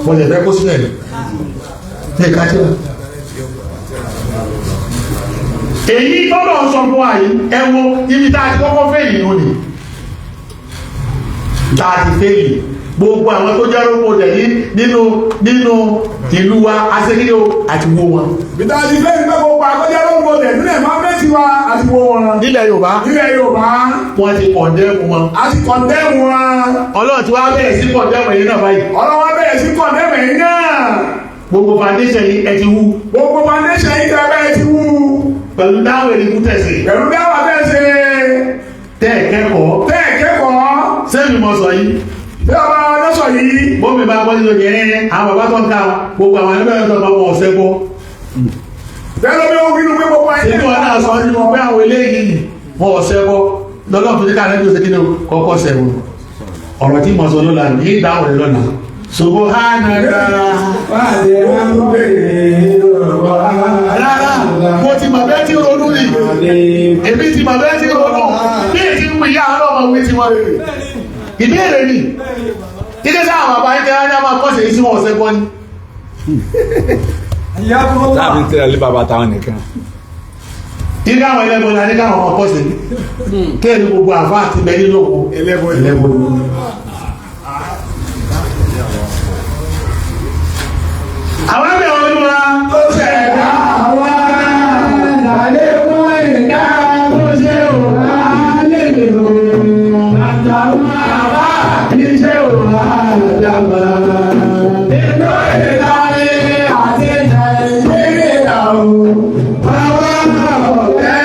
mo lè fẹ́ kó sílẹ̀ ní ìkájọ́ èyí tọ́lọ̀ sọ fún wa yìí ẹwọ ibi tá a ti kọ́kọ́ fẹ́ yìí lónìí tá a ti fẹ́ yìí gbogbo àwọn tó jẹ́ rógbò dẹ̀ nínú ìlú wa aṣẹ́gídé àti wo wọn. Bìtá ti fẹ́ ìgbẹ́ gbogbo àkọ́jẹ́ rógbò dẹ̀ nílẹ̀ máa mẹ́tí wa àti wo wọn. Nílẹ̀ Yorùbá wọ́n ti kọ̀ndẹ́mù wọn. A ti kọ̀ndẹ́mù wọn. Ọlọ́run ti wá bẹ̀rẹ̀ sí kọ̀ndẹ́mù yìí náà báyìí. Ọlọ́run wá bẹ̀rẹ̀ sí kọ̀ndẹ́mù yìí náà. Gbogbo foundation yìí ẹ ti wú. Gbogbo foundation yìí tẹ́ bẹ́ẹ̀ ti wú. Pẹ̀lú dáwọ̀ èrè kú tẹ̀sí. Pẹ̀lú dáwọ̀ tẹ́ kẹ́kọ̀ọ́ sẹ́mi mọ̀ sọ yìí bí ọba lọ́sọ̀ yìí bómi bá gbọ́ nínú yẹn àwọn bàbá tó ń ká gbogbo àwọn ẹgbẹ́ tó ń bá wọn ọ̀sẹ̀ gbọ́ bẹ́ẹ̀ ló bí ó wínú pé gbogbo ayé ṣe tí wọ́n náà sọ nínú pé àwọn eléyìí wọn ọ̀sẹ̀ gbọ́ lọ́lọ́ fún kíkà lẹ́jọ́ sí kíni kọ́kọ́ sẹ̀wọ̀n ọ̀rọ̀ tí mo sọ ló lánàá ní ìdáhùn rẹ̀ lọ́nà rárá mo ti mọ̀ bẹ́ẹ̀ tí ronú ni èmi ti mọ̀ bẹ́ẹ̀ tí ronú bí èyí ń wí yá ọlọ́mọ wí tí wọ́n rèé ìbéèrè ni kíkẹ́ sáà bàbá yín tẹ́lá ní a máa kọ́sẹ̀ sí wọn ọ̀sẹ̀ gbọ́ ni láàbí tẹ́lẹ̀ lé bàbá táwọn nìkan kíkẹ́ àwọn ẹlẹ́gbọ́n ní a ní káwọn ọmọ kọ́sẹ̀ kéèlú gbogbo àfá àti bẹ nínú òkú ẹlẹ́gbọ́n àwọn ẹgbẹ́ wọn ní wọn tó ṣẹ̀dá àwọn àlékún ìdá tó ṣe òwà lèlè òun àtàwọn àbá iṣẹ́ òwà àdàbà nínú ìdarí àti nàìjíríà o àwọn ọ̀kẹ́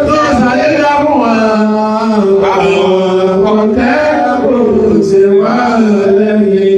tó ṣàlẹ́dá fún wa ọ̀kẹ́ kò ṣe wá lẹ́yìn.